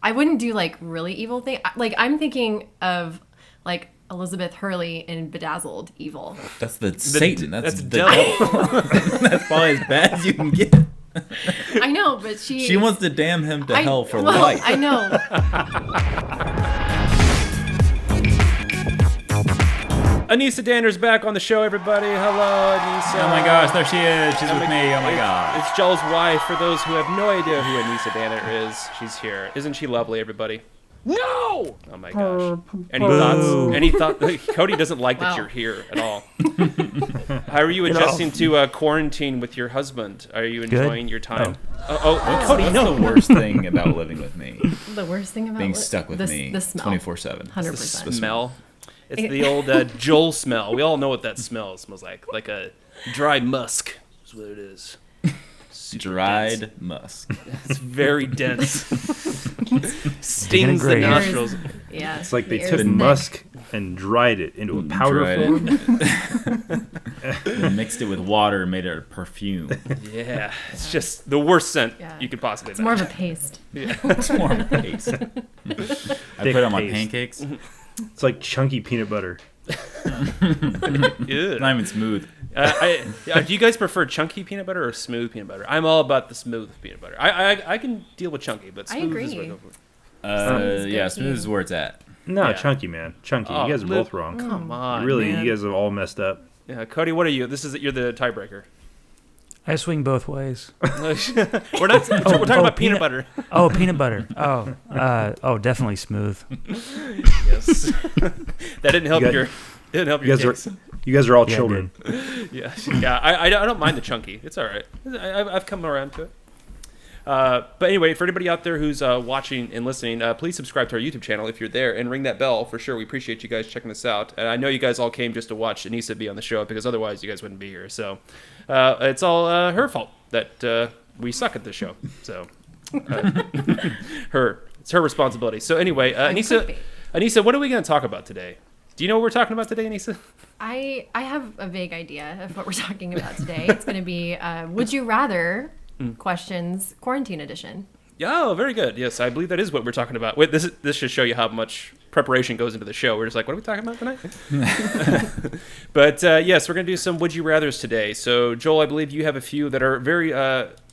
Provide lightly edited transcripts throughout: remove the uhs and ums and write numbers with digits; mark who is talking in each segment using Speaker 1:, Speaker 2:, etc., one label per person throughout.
Speaker 1: I wouldn't do like really evil thing. Like I'm thinking of like Elizabeth Hurley in Bedazzled evil.
Speaker 2: That's the Satan. That's the
Speaker 3: devil.
Speaker 2: That's probably as bad as you can get.
Speaker 1: I know, but she
Speaker 2: wants to damn him to hell for life.
Speaker 1: I know.
Speaker 3: Anissa Danner's back on the show, everybody. Hello, Anissa.
Speaker 2: Oh my gosh, there she is. She's with me. Oh my god.
Speaker 3: It's Joel's wife. For those who have no idea who Anissa Danner is, she's here. Isn't she lovely, everybody? No! Oh my gosh. Any thoughts? Any thought? Cody doesn't like that you're here at all. How are you adjusting to quarantine with your husband? Are you enjoying your time?
Speaker 2: Cody, no. The worst thing about living with me.
Speaker 1: The worst thing about
Speaker 2: being stuck with me.
Speaker 1: The smell.
Speaker 2: 24/7.
Speaker 1: 100%.
Speaker 3: The smell. It's the old Joel smell. We all know what that smells like a dry musk. That's what it is.
Speaker 2: Dried
Speaker 3: dense.
Speaker 2: musk.
Speaker 3: It's very dense. Stings the nostrils.
Speaker 1: Yeah.
Speaker 4: It's like they took musk and dried it into a powder form.
Speaker 2: And mixed it with water and made it a perfume.
Speaker 3: Yeah, it's just the worst scent you could possibly
Speaker 1: imagine. It's more of a paste.
Speaker 2: Yeah. It's more of a paste. I put it on my pancakes.
Speaker 4: It's like chunky peanut butter.
Speaker 2: Not even smooth.
Speaker 3: Do you guys prefer chunky peanut butter or smooth peanut butter? I'm all about the smooth peanut butter. I can deal with chunky, but smooth is what I go for.
Speaker 2: Smooth is where it's at.
Speaker 4: No, chunky, man. Chunky. You guys are both wrong.
Speaker 3: Come on,
Speaker 4: really,
Speaker 3: man.
Speaker 4: You guys are all messed up.
Speaker 3: Yeah, Cody, what are you? You're the tiebreaker.
Speaker 5: I swing both ways.
Speaker 3: We're talking about peanut butter.
Speaker 5: Oh, peanut butter. Oh, definitely smooth.
Speaker 3: Yes. That didn't help your case.
Speaker 4: You guys are all children.
Speaker 3: Yeah. I don't mind the chunky. It's all right. I've come around to it. But anyway, for anybody out there who's watching and listening, please subscribe to our YouTube channel if you're there and ring that bell for sure. We appreciate you guys checking us out. And I know you guys all came just to watch Anissa be on the show because otherwise you guys wouldn't be here. So it's all her fault that we suck at this show. So it's her responsibility. So anyway, Anissa, what are we going to talk about today? Do you know what we're talking about today, Anissa?
Speaker 1: I have a vague idea of what we're talking about today. It's going to be Would You Rather questions quarantine edition.
Speaker 3: Oh, very good. Yes, I believe that is what we're talking about. Wait, this should show you how much preparation goes into the show. We're just like, what are we talking about tonight? But yes, we're going to do some Would You Rathers today. So, Joel, I believe you have a few that are very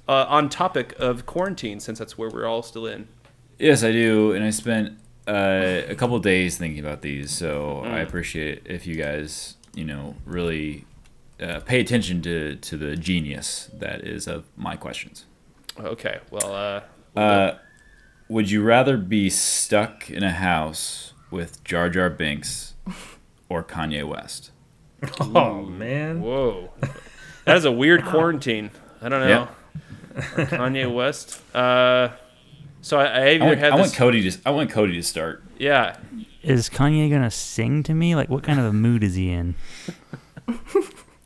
Speaker 3: on topic of quarantine, since that's where we're all still in.
Speaker 2: Yes, I do. And I spent a couple days thinking about these. So I appreciate it if you guys, really pay attention to the genius that is of my questions.
Speaker 3: Okay, well...
Speaker 2: would you rather be stuck in a house with Jar Jar Binks or Kanye West?
Speaker 4: Oh, man.
Speaker 3: Whoa. That is a weird quarantine. I don't know.
Speaker 2: Yeah.
Speaker 3: Kanye West. So I want
Speaker 2: Cody to start.
Speaker 3: Yeah.
Speaker 5: Is Kanye gonna sing to me? Like, what kind of a mood is he in?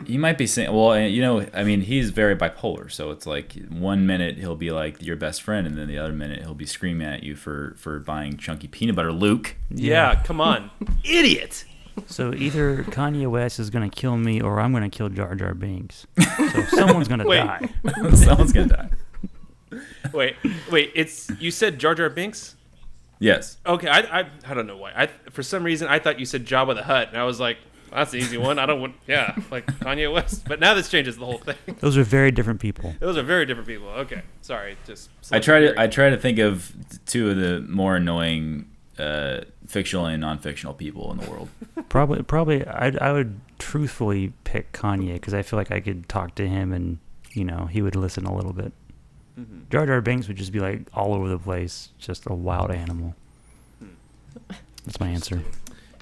Speaker 2: He might be saying, well, he's very bipolar. So it's like 1 minute he'll be like your best friend, and then the other minute he'll be screaming at you for buying chunky peanut butter, Luke.
Speaker 3: Yeah, come on. Idiot.
Speaker 5: So either Kanye West is gonna kill me, or I'm gonna kill Jar Jar Binks. So someone's gonna die.
Speaker 2: Someone's gonna die.
Speaker 3: Wait. You said Jar Jar Binks?
Speaker 2: Yes.
Speaker 3: Okay, I don't know why. For some reason I thought you said Jabba the Hutt, and I was like, that's the easy one. I don't want, like Kanye West. But now this changes the whole thing.
Speaker 5: Those are very different people.
Speaker 3: Those are very different people. Okay, sorry.
Speaker 2: I try to think of two of the more annoying fictional and non-fictional people in the world.
Speaker 5: Probably, I would truthfully pick Kanye because I feel like I could talk to him and he would listen a little bit. Mm-hmm. Jar Jar Binks would just be like all over the place, just a wild animal. That's my answer.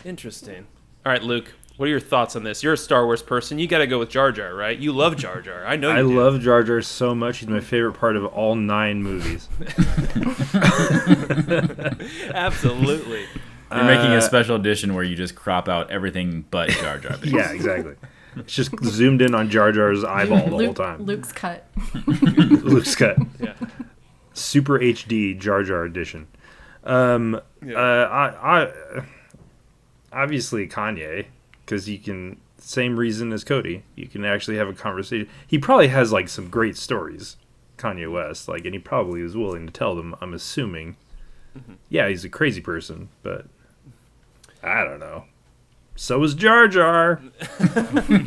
Speaker 3: Interesting. All right, Luke. What are your thoughts on this? You're a Star Wars person. You got to go with Jar Jar, right? You love Jar Jar. I know you do.
Speaker 4: I love Jar Jar so much. He's my favorite part of all 9 movies.
Speaker 3: Absolutely.
Speaker 2: You're making a special edition where you just crop out everything but Jar Jar Binks.
Speaker 4: Yeah, exactly. It's just zoomed in on Jar Jar's eyeball the whole time.
Speaker 1: Luke's cut.
Speaker 4: Luke's cut.
Speaker 3: Yeah.
Speaker 4: Super HD Jar Jar edition. Obviously Kanye, because you can, same reason as Cody, you can actually have a conversation. He probably has like some great stories, Kanye West, and he probably was willing to tell them, I'm assuming. Yeah, he's a crazy person, but I don't know. So is Jar Jar.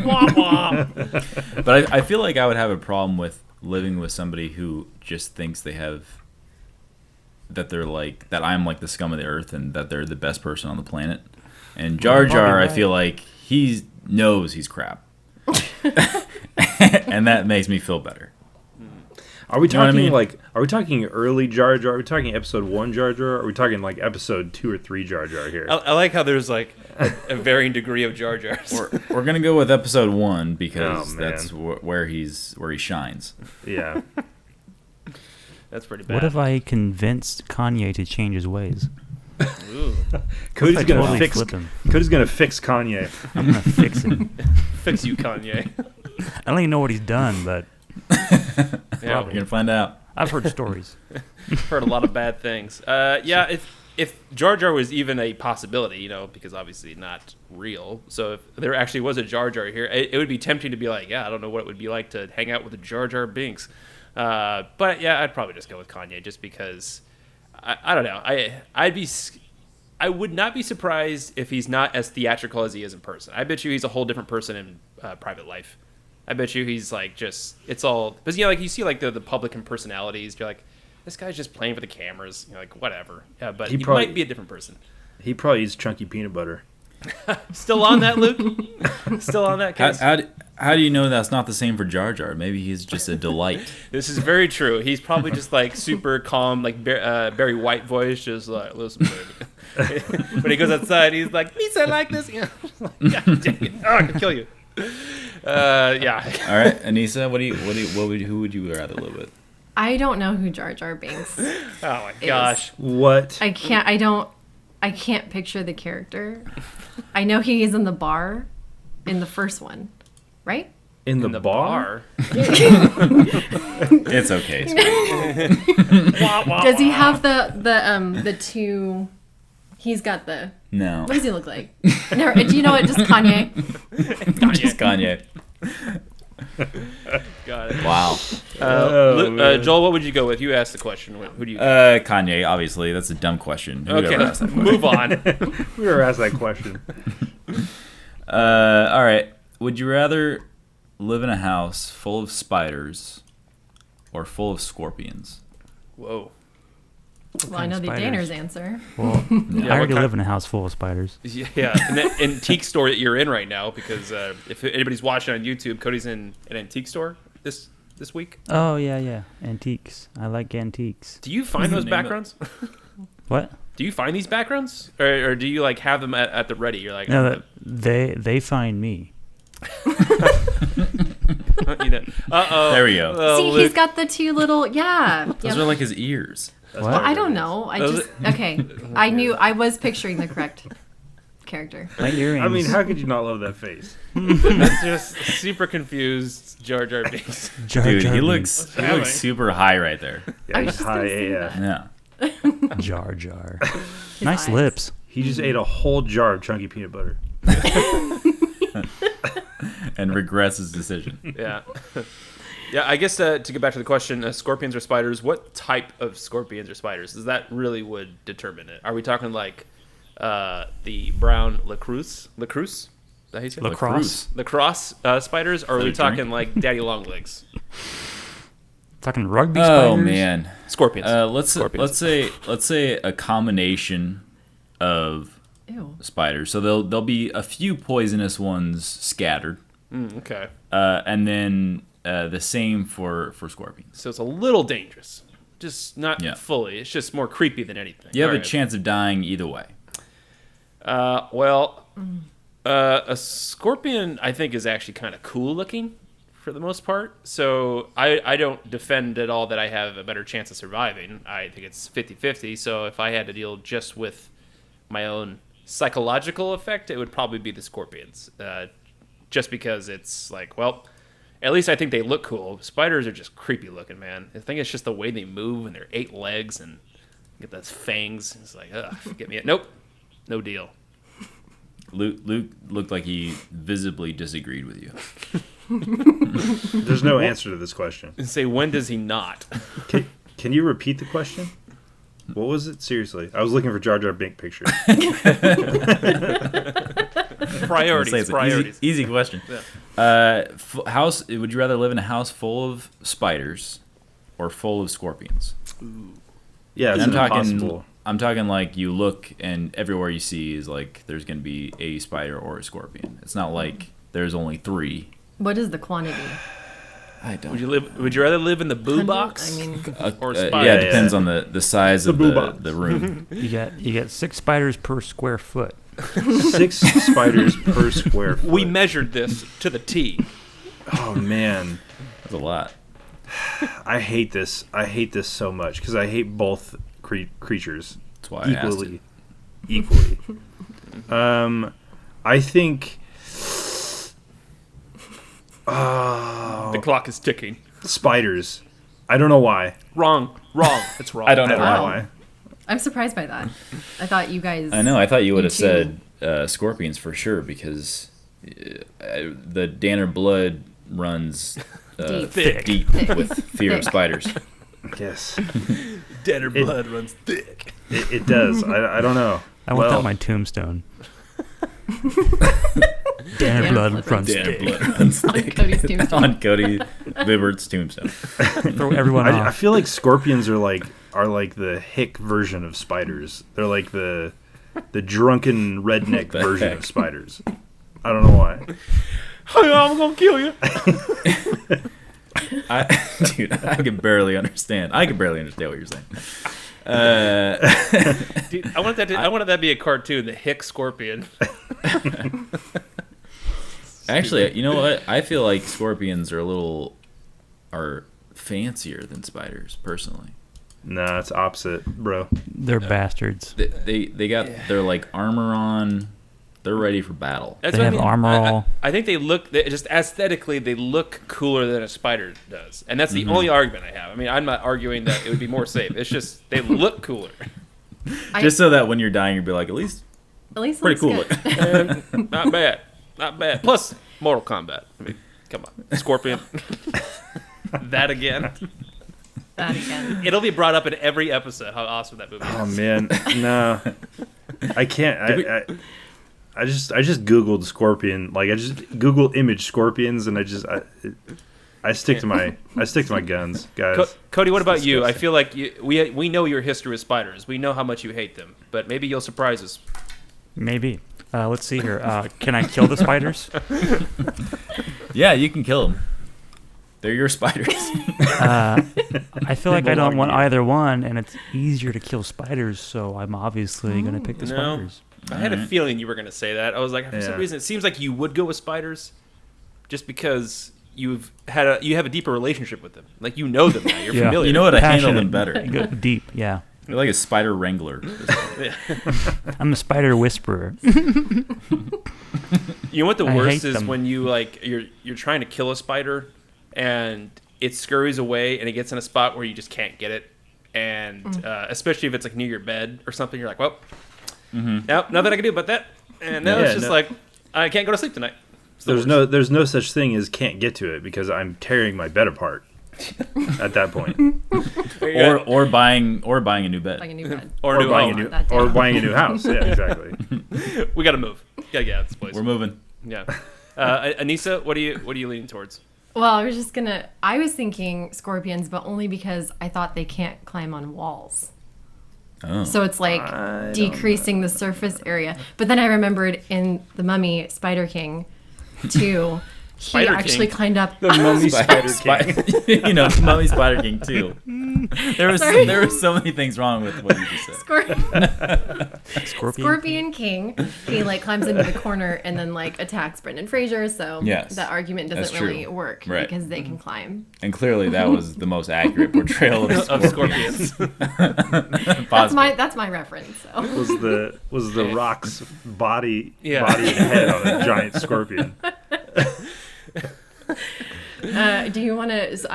Speaker 3: Wah, wah.
Speaker 2: But I feel like I would have a problem with living with somebody who just thinks that they're like that I'm like the scum of the earth and that they're the best person on the planet. And Jar Jar, I feel like he knows he's crap, and that makes me feel better.
Speaker 4: Are we talking
Speaker 2: You know what I mean?
Speaker 4: Are we talking early Jar Jar? Are we talking episode 1 Jar Jar? Or are we talking like episode 2 or 3 Jar Jar here?
Speaker 3: I like how there's like a varying degree of Jar Jars.
Speaker 2: We're gonna go with episode 1 because
Speaker 4: Oh, man.
Speaker 2: that's where he shines.
Speaker 4: Yeah.
Speaker 3: That's pretty bad.
Speaker 5: What if I convinced Kanye to change his ways?
Speaker 3: Ooh.
Speaker 4: Cody's
Speaker 5: I
Speaker 4: gonna
Speaker 5: totally
Speaker 4: fix.
Speaker 5: flip him.
Speaker 4: Cody's gonna fix Kanye.
Speaker 5: I'm gonna fix him.
Speaker 3: Fix you, Kanye.
Speaker 5: I don't even know what he's done, but
Speaker 3: Yeah,
Speaker 2: You're gonna find out.
Speaker 5: I've heard stories.
Speaker 3: heard a lot of bad things. Yeah, if Jar Jar was even a possibility, because obviously not real. So if there actually was a Jar Jar here, it would be tempting to be like, yeah, I don't know what it would be like to hang out with a Jar Jar Binks. But yeah, I'd probably just go with Kanye just because I don't know. I would not be surprised if he's not as theatrical as he is in person. I bet you he's a whole different person in private life. I bet you he's like just it's all because like you see like the public personalities. You're like, this guy's just playing for the cameras. You're like, whatever. Yeah, but he might be a different person.
Speaker 4: He probably eats chunky peanut butter.
Speaker 3: Still on that, Luke? Still on that case?
Speaker 2: How do you know that's not the same for Jar Jar? Maybe he's just a delight.
Speaker 3: This is very true. He's probably just like super calm, like Barry White voice, just like, listen, baby. When he goes outside, he's like, me sound like this. God dang it. Oh, I can kill you. Yeah.
Speaker 2: All right, Anissa, who would you rather live with?
Speaker 1: I don't know who Jar Jar Binks.
Speaker 3: Oh my gosh.
Speaker 4: What?
Speaker 1: I can't picture the character. I know he is in the bar in the first one, right?
Speaker 4: In the bar?
Speaker 2: It's okay.
Speaker 1: Does he have the two? He's got the.
Speaker 2: No.
Speaker 1: What does he look like? No, do you know what? Just Kanye.
Speaker 2: Just Kanye.
Speaker 3: Got it.
Speaker 2: Wow.
Speaker 3: Joel, what would you go with? You asked the question. Who do you?
Speaker 2: Kanye, obviously. That's a dumb question. Who would
Speaker 3: Okay,
Speaker 2: ever ask that question?
Speaker 3: move on.
Speaker 4: We were asked that question.
Speaker 2: All right. Would you rather live in a house full of spiders or full of scorpions?
Speaker 3: Whoa.
Speaker 1: Well, I know the
Speaker 5: Spiders.
Speaker 1: Danner's answer.
Speaker 5: Well, I
Speaker 3: what
Speaker 5: already
Speaker 3: kind-
Speaker 5: live in a house full of spiders.
Speaker 3: Yeah, an antique store that you're in right now, because if anybody's watching on YouTube, Cody's in an antique store this week.
Speaker 5: Oh, yeah. Antiques. I like antiques.
Speaker 3: Do you find those backgrounds?
Speaker 5: What?
Speaker 3: Do you find these backgrounds, or do you like have them at the ready? You're like,
Speaker 5: No, they find me.
Speaker 3: Uh-oh.
Speaker 2: There we go.
Speaker 3: Oh,
Speaker 1: See,
Speaker 3: Luke.
Speaker 1: he's got the two little. Yeah.
Speaker 2: Those are like his ears.
Speaker 5: What?
Speaker 1: Well, I don't know. Okay. I was picturing the correct character.
Speaker 5: My earrings.
Speaker 4: I mean, how could you not love that face?
Speaker 3: That's just super confused Jar Jar Binks.
Speaker 5: Jar
Speaker 2: Dude,
Speaker 5: Jar
Speaker 2: he
Speaker 5: Binks.
Speaker 2: looks
Speaker 3: happening?
Speaker 2: super high right there.
Speaker 4: Yeah,
Speaker 1: I was
Speaker 4: he's
Speaker 1: just gonna
Speaker 4: high
Speaker 1: say
Speaker 4: AF.
Speaker 2: Yeah.
Speaker 5: Jar Jar.
Speaker 1: His
Speaker 5: Nice
Speaker 1: eyes.
Speaker 5: lips.
Speaker 4: He just ate a whole jar of chunky peanut butter.
Speaker 2: And regrets his decision.
Speaker 3: Yeah. Yeah, I guess to get back to the question, scorpions or spiders, what type of scorpions or spiders? Is that really would determine it? Are we talking like the brown lacrosse? Is that how you say it?
Speaker 5: Lacrosse.
Speaker 3: Lacrosse spiders? Or are
Speaker 2: that
Speaker 3: we
Speaker 2: a
Speaker 3: talking
Speaker 2: drink?
Speaker 3: like daddy long legs?
Speaker 5: Talking rugby spiders.
Speaker 2: Oh man.
Speaker 3: Scorpions.
Speaker 2: Let's say a combination of
Speaker 1: Ew.
Speaker 2: spiders. So there'll be a few poisonous ones scattered,
Speaker 3: Okay.
Speaker 2: and then the same for scorpions.
Speaker 3: So it's a little dangerous. Just not
Speaker 2: Yeah.
Speaker 3: fully. It's just more creepy than anything.
Speaker 2: You have
Speaker 3: All
Speaker 2: a
Speaker 3: right.
Speaker 2: chance of dying either way.
Speaker 3: A scorpion, I think, is actually kind of cool looking for the most part. So I don't defend at all that I have a better chance of surviving. I think it's 50-50. So if I had to deal just with my own psychological effect, it would probably be the scorpions. Just because it's like, well, at least I think they look cool. Spiders are just creepy looking, man. I think it's just the way they move and their 8 legs and get those fangs. It's like, ugh, get me. Nope, no deal.
Speaker 2: Luke looked like he visibly disagreed with you.
Speaker 4: There's no answer to this question.
Speaker 3: And say, when does he not?
Speaker 4: Can you repeat the question? What was it? Seriously, I was looking for Jar Jar Bink picture.
Speaker 3: Priorities.
Speaker 2: Easy question.
Speaker 3: Yeah.
Speaker 2: House? Would you rather live in a house full of spiders or full of scorpions?
Speaker 4: Yeah, it's impossible.
Speaker 2: I'm talking like you look and everywhere you see is like there's going to be a spider or a scorpion. It's not like there's only 3.
Speaker 1: What is the quantity?
Speaker 2: I don't.
Speaker 3: Would you rather live in the boo box?
Speaker 1: I mean,
Speaker 3: or spider?
Speaker 2: Yeah, it depends on the size of the room.
Speaker 5: You get 6 spiders per square foot.
Speaker 4: 6 spiders per square foot.
Speaker 3: We measured this to the T.
Speaker 4: Oh man,
Speaker 2: That's a lot.
Speaker 4: I hate this. I hate this so much because I hate both creatures
Speaker 2: That's why I asked it.
Speaker 4: equally. I think.
Speaker 3: The clock is ticking.
Speaker 4: Spiders. I don't know why.
Speaker 3: Wrong. It's wrong.
Speaker 2: I don't
Speaker 4: I
Speaker 2: know
Speaker 4: don't know
Speaker 2: why.
Speaker 4: why.
Speaker 1: I'm surprised by that. I thought you guys.
Speaker 2: I know. I thought you would have
Speaker 1: too.
Speaker 2: said scorpions for sure because the Danner blood runs
Speaker 1: Deep.
Speaker 2: deep with fear of spiders.
Speaker 4: Yes,
Speaker 3: Danner blood runs thick.
Speaker 4: it does. I don't know.
Speaker 5: I want that on my tombstone. Danner blood runs
Speaker 2: Danner
Speaker 5: thick.
Speaker 2: blood runs
Speaker 1: On
Speaker 2: thick.
Speaker 1: Cody's tombstone.
Speaker 2: On Cody Vibbert's tombstone.
Speaker 5: Throw everyone
Speaker 4: I
Speaker 5: off.
Speaker 4: feel like scorpions are like the hick version of spiders. They're like the drunken redneck
Speaker 2: the
Speaker 4: version
Speaker 2: heck?
Speaker 4: of spiders. I don't know why.
Speaker 3: I'm gonna kill you.
Speaker 2: Dude, I can barely understand. I can barely understand what you're saying.
Speaker 3: Dude, I wanted that to be a cartoon, the Hick Scorpion.
Speaker 2: Actually, you know what? I feel like scorpions are fancier than spiders, personally.
Speaker 4: Nah, it's opposite, bro.
Speaker 5: They're bastards.
Speaker 2: They got their like armor on. They're ready for battle.
Speaker 3: That's
Speaker 5: They
Speaker 3: what
Speaker 5: have
Speaker 3: I mean.
Speaker 5: armor all.
Speaker 3: I think just aesthetically, they look cooler than a spider does, and that's the only argument I have. I mean, I'm not arguing that it would be more safe. It's just they look cooler.
Speaker 2: Just so that when you're dying, you'll be like, at least pretty cool
Speaker 1: looks
Speaker 2: looking.
Speaker 1: good.
Speaker 3: And not bad. Plus, Mortal Kombat. I mean, come on, Scorpion. That again.
Speaker 1: That again.
Speaker 3: It'll be brought up in every episode how awesome that movie is.
Speaker 4: Oh man, no, I can't. I just Googled scorpion. Like I just Google image scorpions, and I stick to my guns, guys.
Speaker 3: Cody, what about
Speaker 4: It's
Speaker 3: you? I
Speaker 4: disgusting.
Speaker 3: feel like we know your history with spiders. We know how much you hate them, but maybe you'll surprise us.
Speaker 5: Maybe. Let's see here. Can I kill the spiders?
Speaker 2: Yeah, you can kill them. They're your spiders.
Speaker 5: I feel like I don't
Speaker 4: belong
Speaker 5: want
Speaker 4: to you.
Speaker 5: either one, and it's easier to kill spiders, so I'm obviously going to pick the
Speaker 3: No.
Speaker 5: spiders.
Speaker 3: I had a feeling you were going to say that. I was like, for some
Speaker 4: Yeah.
Speaker 3: reason, it seems like you would go with spiders, just because you have a deeper relationship with them. Like you know them now. You're
Speaker 5: Yeah.
Speaker 3: familiar.
Speaker 2: You know what? I handle
Speaker 5: Passionate.
Speaker 2: them better.
Speaker 5: Go deep, yeah.
Speaker 2: You're like a spider wrangler.
Speaker 5: I'm a spider whisperer.
Speaker 3: You know what the
Speaker 5: I
Speaker 3: worst
Speaker 5: hate
Speaker 3: is
Speaker 5: them.
Speaker 3: when you're trying to kill a spider and it scurries away and it gets in a spot where you just can't get it, and especially if it's like near your bed or something, you're like, well, nothing I can do about that, and now it's
Speaker 4: Yeah,
Speaker 3: just
Speaker 4: no.
Speaker 3: like I can't go to sleep tonight. It's the
Speaker 4: There's
Speaker 3: worst.
Speaker 4: no such thing as can't get to it because I'm tearing my bed apart at that point.
Speaker 2: or buying a new bed.
Speaker 1: Like a new bed.
Speaker 3: or
Speaker 4: Or
Speaker 3: do
Speaker 4: buying
Speaker 3: I-
Speaker 4: a new
Speaker 1: that
Speaker 4: or
Speaker 1: down.
Speaker 4: buying a new house. Yeah, exactly.
Speaker 3: We gotta move. Gotta get out of this place.
Speaker 2: We're moving.
Speaker 3: Yeah. Anissa, what are you leaning towards?
Speaker 1: Well, I was thinking scorpions, but only because I thought they can't climb on walls.
Speaker 2: Oh.
Speaker 1: So it's like decreasing the surface area. But then I remembered in The Mummy, Spider King 2, he
Speaker 3: Spider
Speaker 1: actually
Speaker 3: King?
Speaker 1: climbed up.
Speaker 4: The mummy spider king.
Speaker 2: You know, Mummy Spider King too. There
Speaker 1: Sorry.
Speaker 2: were so many things wrong with what you just said.
Speaker 5: Scorpion.
Speaker 1: Scorpion King. He like climbs into the corner and then like attacks Brendan Fraser. So
Speaker 2: Yes,
Speaker 1: that argument
Speaker 2: that's
Speaker 1: doesn't really
Speaker 2: true.
Speaker 1: work
Speaker 2: Right.
Speaker 1: because they can climb.
Speaker 2: And clearly, that was the most accurate portrayal of
Speaker 3: Of
Speaker 2: scorpions.
Speaker 3: scorpions.
Speaker 2: Possible.
Speaker 1: That's my reference. So.
Speaker 4: Was the rock's body
Speaker 3: Yeah.
Speaker 4: body and head on a giant scorpion?
Speaker 1: Do you want to? Just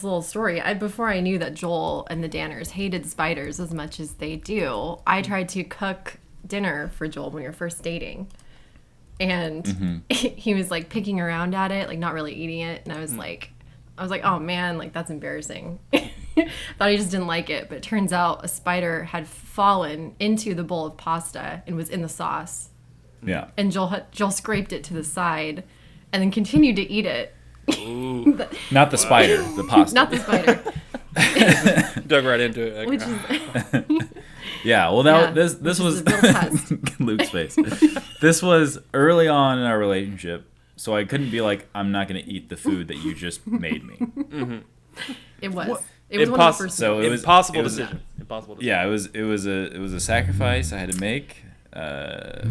Speaker 1: a little story. Before I knew that Joel and the Danners hated spiders as much as they do, I tried to cook dinner for Joel when we were first dating, and he was like picking around at it, like not really eating it, and I was like, oh man, like that's embarrassing. thought he just didn't like it. But it turns out a spider had fallen into the bowl of pasta and was in the sauce.
Speaker 2: Yeah.
Speaker 1: And Joel scraped it to the side and then continued to eat it.
Speaker 2: Not the spider, the pasta.
Speaker 1: Not the spider.
Speaker 3: Dug right into it. Like,
Speaker 1: Which is
Speaker 2: Yeah, well, this was
Speaker 1: a real test.
Speaker 2: Luke's face. This was early on in our relationship, so I couldn't be like, I'm not going to eat the food that you just made me.
Speaker 1: It was.
Speaker 2: What?
Speaker 1: It was one of the first.
Speaker 2: So it was
Speaker 3: impossible
Speaker 2: it was-
Speaker 3: decision. Impossible decision.
Speaker 2: Yeah, it was a sacrifice I had to make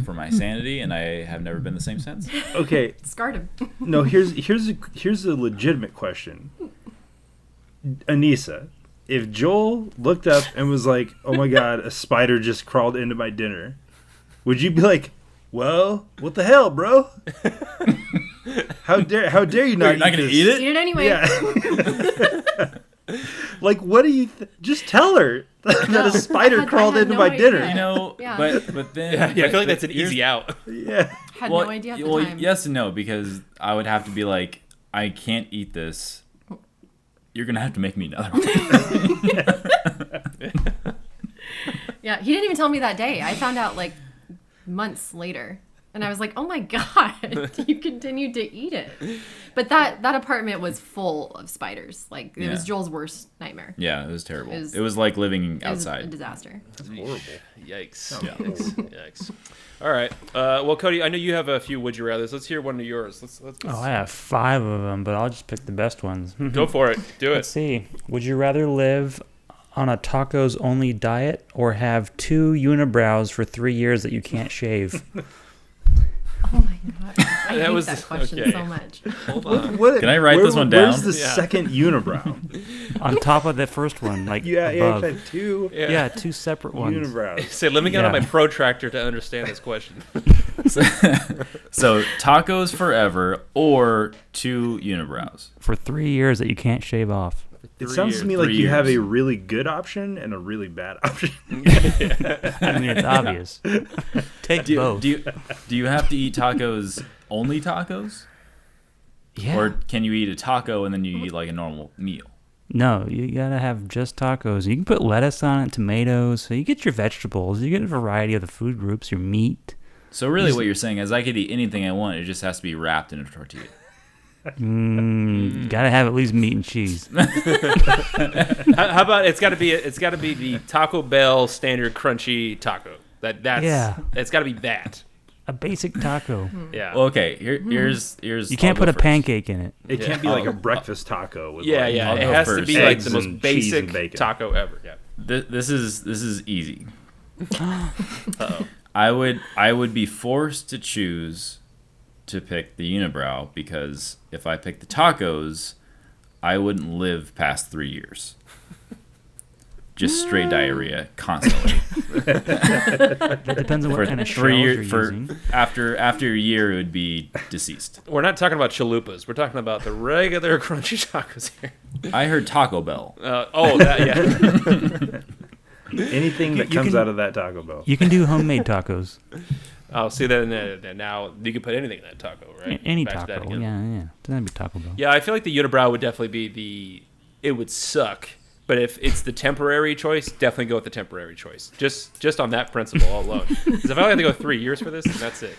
Speaker 2: for my sanity, and I have never been the same since.
Speaker 4: Okay,
Speaker 1: Scarred him.
Speaker 4: no. Here's a legitimate question. Anissa, if Joel looked up and was like, "Oh my God, a spider just crawled into my dinner," would you be like, "Well, what the hell, bro? How dare you not?
Speaker 2: You're not going to eat it?
Speaker 1: Eat it anyway.
Speaker 4: Yeah." Like, what do you? Just tell her that
Speaker 1: No,
Speaker 4: a spider
Speaker 1: I had
Speaker 4: crawled
Speaker 1: no
Speaker 4: into my
Speaker 1: idea.
Speaker 4: dinner.
Speaker 2: You know,
Speaker 1: Yeah.
Speaker 2: but then
Speaker 3: Yeah, I feel like
Speaker 2: but
Speaker 3: that's an
Speaker 2: here's-
Speaker 3: easy out.
Speaker 4: Yeah.
Speaker 1: Had no idea at the time.
Speaker 2: Yes and no, because I would have to be like, I can't eat this. You're gonna have to make me another one.
Speaker 1: Yeah, he didn't even tell me that day. I found out like months later. And I was like, oh my God, you continued to eat it. But that apartment was full of spiders. Like, it was
Speaker 2: Yeah.
Speaker 1: Joel's worst nightmare.
Speaker 2: Yeah, it was terrible.
Speaker 1: It
Speaker 2: It
Speaker 1: was-
Speaker 2: was like living
Speaker 1: It was a
Speaker 2: outside.
Speaker 1: disaster.
Speaker 4: That's horrible.
Speaker 3: Yikes.
Speaker 2: Yeah.
Speaker 3: Yikes. All right. Well, Cody, I know you have a few would you rathers. Let's hear one of yours. Let's
Speaker 5: Oh, I have 5 of them, but I'll just pick the best ones.
Speaker 3: go for it. Do
Speaker 5: Let's
Speaker 3: it.
Speaker 5: see. Would you rather live on a tacos only diet or have 2 unibrows for 3 years that you can't shave?
Speaker 1: Oh my God. I
Speaker 3: That
Speaker 1: hate
Speaker 3: was-
Speaker 1: that question
Speaker 3: okay.
Speaker 1: so much.
Speaker 3: Hold on.
Speaker 2: Can I write this one down?
Speaker 4: Where's the
Speaker 3: Yeah.
Speaker 4: second unibrow?
Speaker 5: On top of the first one, like
Speaker 4: Yeah,
Speaker 5: above.
Speaker 4: I've had 2
Speaker 5: Yeah, 2 separate ones.
Speaker 4: unibrows.
Speaker 3: Say, let me get on
Speaker 5: Yeah.
Speaker 3: my protractor to understand this question.
Speaker 2: So tacos forever or 2 unibrows.
Speaker 5: For 3 years that you can't shave off.
Speaker 4: It sounds to me like
Speaker 2: 3
Speaker 4: you have a
Speaker 2: years.
Speaker 4: really good option and a really bad option.
Speaker 5: I mean, it's obvious. Take both.
Speaker 2: Do you have to eat tacos, only tacos?
Speaker 5: Yeah.
Speaker 2: Or can you eat a taco and then you eat like a normal meal?
Speaker 5: No, you gotta have just tacos. You can put lettuce on it, tomatoes. So you get your vegetables. You get a variety of the food groups, your meat.
Speaker 2: So really what you're saying is I could eat anything I want. It just has to be wrapped in a tortilla.
Speaker 5: Gotta have at least meat and cheese.
Speaker 3: How about it's got to be the Taco Bell standard crunchy taco. That's
Speaker 5: Yeah.
Speaker 3: It's got to be that.
Speaker 5: A basic taco.
Speaker 3: Yeah.
Speaker 2: Well, okay, here's
Speaker 5: You can't
Speaker 2: I'll
Speaker 5: put
Speaker 2: go
Speaker 5: a
Speaker 2: first.
Speaker 5: pancake in it.
Speaker 4: It can't be like a breakfast taco. With
Speaker 3: Yeah,
Speaker 4: like,
Speaker 3: yeah.
Speaker 2: I'll
Speaker 3: It
Speaker 2: go
Speaker 3: has to
Speaker 2: first.
Speaker 3: be like
Speaker 4: Eggs
Speaker 3: the most
Speaker 4: and cheese and
Speaker 3: basic
Speaker 4: bacon.
Speaker 3: taco ever. Yeah.
Speaker 2: This is easy. I would be forced to choose to pick the unibrow because if I pick the tacos, I wouldn't live past 3 years. Just straight diarrhea constantly.
Speaker 5: That depends on what kind of shells you're using.
Speaker 2: after a year it would be deceased.
Speaker 3: We're not talking about chalupas. We're talking about the regular crunchy tacos here.
Speaker 2: I heard Taco Bell.
Speaker 3: That yeah.
Speaker 4: anything that
Speaker 5: You
Speaker 4: comes
Speaker 5: can-
Speaker 4: out of that Taco Bell.
Speaker 5: You can do homemade tacos.
Speaker 3: I'll see that in there. Now you can put anything in that taco, right?
Speaker 5: Any
Speaker 3: Back to that
Speaker 5: taco.
Speaker 3: again.
Speaker 5: Yeah. Doesn't have to be Taco Bell.
Speaker 3: Yeah, I feel like the unibrow would definitely be it would suck. But if it's the temporary choice, definitely go with the temporary choice. Just on that principle alone. Because if I only have to go 3 years for this, then that's it.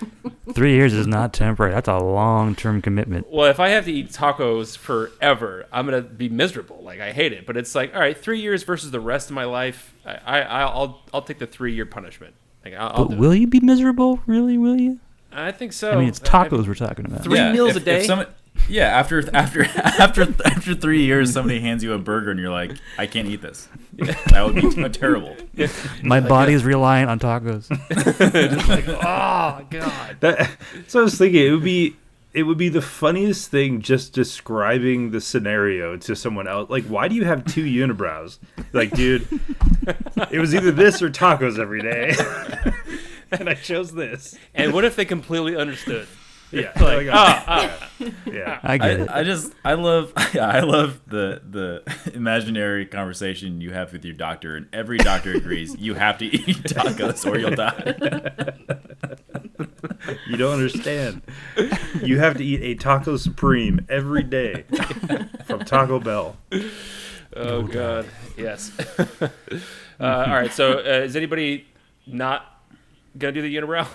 Speaker 5: 3 years is not temporary. That's a long-term commitment.
Speaker 3: Well, if I have to eat tacos forever, I'm gonna be miserable. Like I hate it. But it's like, all right, 3 years versus the rest of my life. I'll take the 3-year punishment. Like I'll
Speaker 5: But
Speaker 3: do it.
Speaker 5: will you be miserable? Really, will you?
Speaker 3: I think so.
Speaker 5: I mean, it's tacos we're talking about.
Speaker 3: 3 meals
Speaker 2: if
Speaker 3: a day?
Speaker 2: After 3 years, somebody hands you a burger and you're like, I can't eat this. That would be terrible.
Speaker 5: My body is reliant on tacos.
Speaker 3: Oh God.
Speaker 4: So I was thinking it would be the funniest thing just describing the scenario to someone else. Like, why do you have 2 unibrows? Like, dude, it was either this or tacos every day, and I chose this.
Speaker 3: And what if they completely understood?
Speaker 4: Yeah,
Speaker 3: Like,
Speaker 4: yeah.
Speaker 5: I get it.
Speaker 2: I love the imaginary conversation you have with your doctor, and every doctor agrees you have to eat tacos or you'll die.
Speaker 4: You don't understand. You have to eat a taco supreme every day from Taco Bell.
Speaker 3: Oh God, yes. All right, so is anybody not gonna do the unibrow?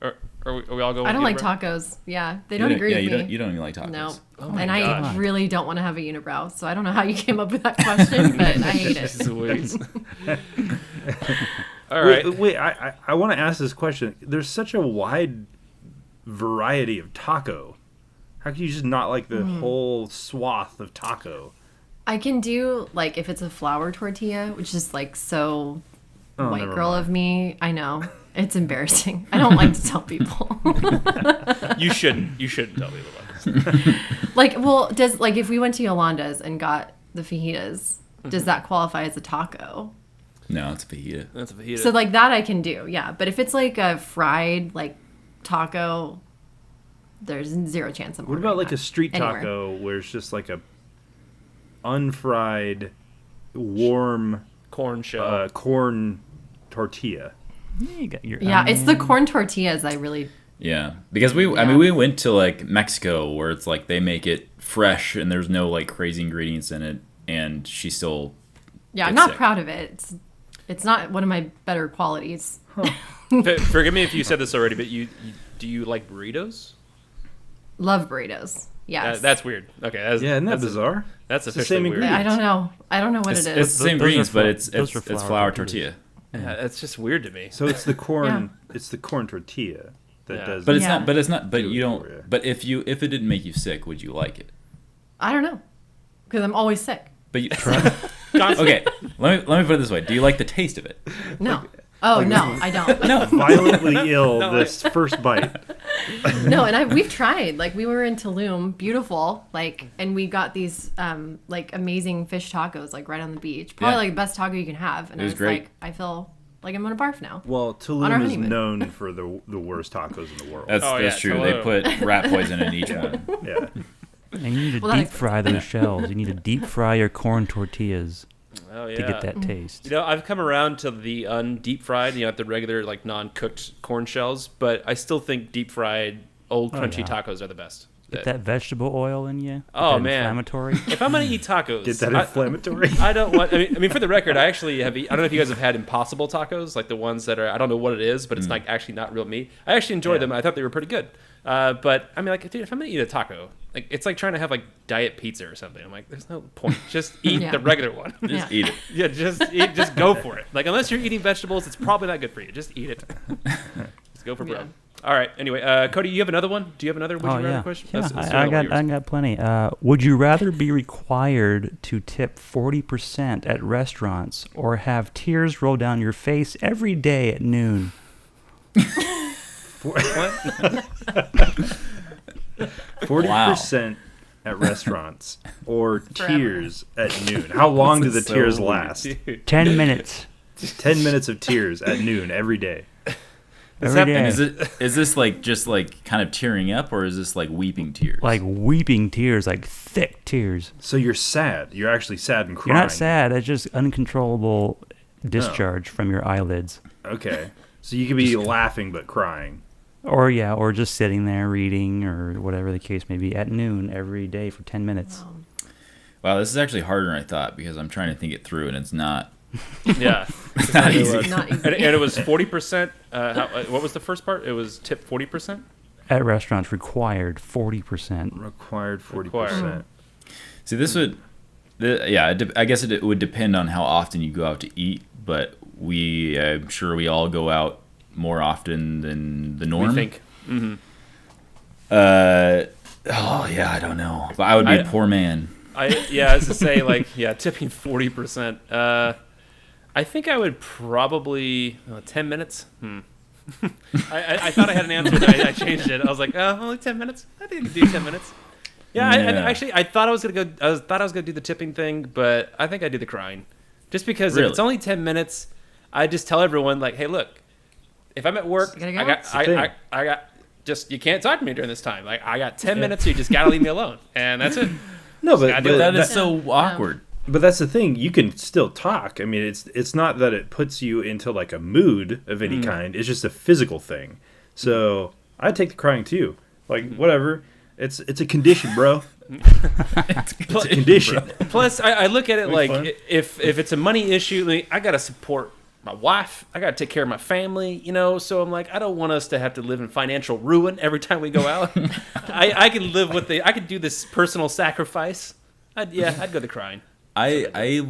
Speaker 3: Or are we all going?
Speaker 1: I don't like
Speaker 3: unibrow?
Speaker 1: tacos. Yeah, they don't agree with me.
Speaker 2: You don't even like tacos.
Speaker 1: No.
Speaker 3: Oh my
Speaker 1: and
Speaker 3: gosh.
Speaker 1: I really don't want to have a unibrow, so I don't know how you came up with that question, but I hate it.
Speaker 3: Sweet. All right.
Speaker 4: Wait, I want to ask this question. There's such a wide variety of taco. How can you just not like the whole swath of taco?
Speaker 1: I can do, like, if it's a flour tortilla, which is, like, so white
Speaker 4: never
Speaker 1: girl
Speaker 4: mind.
Speaker 1: of me. I know. It's embarrassing. I don't like to tell people.
Speaker 3: You shouldn't tell people about this.
Speaker 1: Like, well, if we went to Yolanda's and got the fajitas, does that qualify as a taco?
Speaker 2: No, it's a fajita.
Speaker 3: That's a fajita.
Speaker 1: So, like, that I can do, yeah. But if it's, like, a fried, like, taco, there's zero chance I'm
Speaker 4: What about like a
Speaker 1: ordering
Speaker 4: street
Speaker 1: that anywhere.
Speaker 4: taco where it's just like a unfried, warm
Speaker 3: corn shell.
Speaker 4: corn tortilla?
Speaker 5: Yeah, you got your
Speaker 1: Yeah, it's the
Speaker 5: onion.
Speaker 1: corn tortillas I really...
Speaker 2: Yeah, because I mean, we went to like Mexico where it's like they make it fresh and there's no like crazy ingredients in it, and she still.
Speaker 1: Yeah, I'm
Speaker 2: gets
Speaker 1: not
Speaker 2: sick.
Speaker 1: proud of it. It's not one of my better qualities.
Speaker 3: Forgive me if you said this already, but do you like burritos?
Speaker 1: Love burritos. Yes.
Speaker 3: That's weird. Okay, that's,
Speaker 4: Yeah, isn't that
Speaker 3: that's
Speaker 4: bizarre?
Speaker 3: That's
Speaker 4: It's the
Speaker 3: officially
Speaker 4: same
Speaker 3: weird.
Speaker 4: ingredients.
Speaker 1: I don't know. I don't know what
Speaker 2: It's
Speaker 1: it
Speaker 2: the
Speaker 1: is.
Speaker 2: same
Speaker 5: Those are
Speaker 2: ingredients, but
Speaker 5: those are
Speaker 2: it's
Speaker 5: flour
Speaker 2: flour
Speaker 5: tortillas.
Speaker 2: tortilla.
Speaker 3: Yeah, that's just weird to me.
Speaker 4: So it's the corn.
Speaker 1: Yeah.
Speaker 4: It's the corn tortilla that
Speaker 3: Yeah.
Speaker 4: does.
Speaker 2: But it's
Speaker 1: Yeah.
Speaker 2: not. But it's not. But
Speaker 4: Do it
Speaker 2: you don't.
Speaker 4: for you.
Speaker 2: But if it didn't make you sick, would you like it?
Speaker 1: I don't know. Because I'm always sick.
Speaker 2: But you,
Speaker 3: Constantly.
Speaker 2: okay, let me put it this way: do you like the taste of it?
Speaker 1: No. Oh, no, I don't.
Speaker 2: No.
Speaker 4: violently ill
Speaker 3: No,
Speaker 4: this first bite.
Speaker 1: No, and we've tried. Like, we were in Tulum, beautiful, like, and we got these, like, amazing fish tacos, like, right on the beach. Probably,
Speaker 2: Yeah.
Speaker 1: like, the best taco you can have. And
Speaker 2: It
Speaker 1: I
Speaker 2: was
Speaker 1: was
Speaker 2: great.
Speaker 1: like, I feel like I'm gonna barf now.
Speaker 4: Well,
Speaker 1: On our
Speaker 4: Tulum is
Speaker 1: honeymoon.
Speaker 4: known for the worst tacos in the world.
Speaker 2: That's
Speaker 3: Oh,
Speaker 2: that's
Speaker 3: yeah,
Speaker 2: true.
Speaker 3: hello.
Speaker 2: They put rat poison in each one.
Speaker 4: Yeah.
Speaker 5: And you need to
Speaker 1: Well, that
Speaker 5: deep
Speaker 1: explains
Speaker 5: fry those shells. You need to deep fry your corn tortillas
Speaker 3: Oh yeah.
Speaker 5: to get that taste.
Speaker 3: You know, I've come around to the undeep fried, the regular like non-cooked corn shells, but I still think deep fried old crunchy
Speaker 5: yeah.
Speaker 3: tacos are the best.
Speaker 5: Get that vegetable oil in you.
Speaker 3: Oh, man.
Speaker 5: Inflammatory.
Speaker 3: If I'm gonna eat tacos,
Speaker 4: Get that inflammatory.
Speaker 3: I don't want. I mean, for the record, I actually have. I don't know if you guys have had Impossible tacos, like the ones that are. I don't know what it is, but it's like actually not real meat. I actually enjoyed them. I thought they were pretty good. But I mean, like, dude, if I'm gonna eat a taco, like, it's like trying to have like diet pizza or something. I'm like, there's no point. Just eat
Speaker 1: Yeah.
Speaker 3: the regular one.
Speaker 1: Yeah.
Speaker 2: Eat it.
Speaker 3: Yeah, just go for it. Like, unless you're eating vegetables, it's probably not good for you. Just eat it. Just go for brown. All right. Anyway, Cody, you have another one? Do you have another would you rather question?
Speaker 5: Yeah,
Speaker 3: Let's do
Speaker 5: I
Speaker 3: another one of
Speaker 5: got
Speaker 3: yours.
Speaker 5: plenty. Would you rather be required to tip 40% at restaurants or have tears roll down your face every day at noon?
Speaker 4: 40% at restaurants or tears at noon. How long do the
Speaker 2: This is so
Speaker 4: tears
Speaker 2: weird.
Speaker 4: last?
Speaker 3: Dude.
Speaker 5: 10 minutes.
Speaker 4: 10 minutes of tears at noon every day.
Speaker 5: Every
Speaker 3: happening.
Speaker 5: day.
Speaker 2: Is this like just like kind of tearing up, or is this like weeping tears?
Speaker 5: Like weeping tears, like thick tears.
Speaker 4: So you're sad. You're actually sad and
Speaker 5: You're
Speaker 4: crying.
Speaker 5: not sad. It's just uncontrollable discharge from your eyelids.
Speaker 4: Okay. So you could be laughing but crying.
Speaker 5: Or just sitting there reading or whatever the case may be at noon every day for 10 minutes.
Speaker 2: Wow, this is actually harder than I thought because I'm trying to think it through and it's not.
Speaker 3: Yeah.
Speaker 2: It's not easy.
Speaker 1: Not easy.
Speaker 3: And it was 40%. What was the first part? It was tip 40%?
Speaker 5: At restaurants, required 40%.
Speaker 4: Required 40%.
Speaker 3: Required.
Speaker 2: See, this would, I guess it would depend on how often you go out to eat, but I'm sure we all go out more often than the norm.
Speaker 3: We think. Mm-hmm.
Speaker 2: Oh yeah, I don't know, but I would be a poor man.
Speaker 3: I was to say, like, tipping 40%. I think I would probably 10 minutes. I thought I had an answer, but I changed it. I was like, only 10 minutes. I think I can do 10 minutes. Yeah,
Speaker 2: Yeah.
Speaker 3: I thought I was gonna go. I thought I was gonna do the tipping thing, but I think I do the crying, just because
Speaker 2: Really?
Speaker 3: if it's only 10 minutes, I just tell everyone like, hey, look, if I'm at work,
Speaker 1: Gotta go.
Speaker 3: I got,
Speaker 4: It's the thing.
Speaker 3: I got. Just you can't talk to me during this time. Like I got 10 minutes, so you just gotta leave me alone, and that's it.
Speaker 4: No,
Speaker 3: I do
Speaker 2: That
Speaker 3: that.
Speaker 2: is so awkward.
Speaker 4: But that's the thing. You can still talk. I mean, it's not that it puts you into like a mood of any kind. It's just a physical thing. So I take the crying too. Like whatever. It's a condition, bro.
Speaker 2: It's
Speaker 3: Plus-
Speaker 4: Condition.
Speaker 3: Plus, I look at it
Speaker 4: It'll be
Speaker 3: like
Speaker 4: fun.
Speaker 3: if it's a money issue, like, I gotta support my wife. I gotta take care of my family. So I'm like, I don't want us to have to live in financial ruin every time we go out. I can live with I could do this personal sacrifice. I'd go the crying.
Speaker 2: I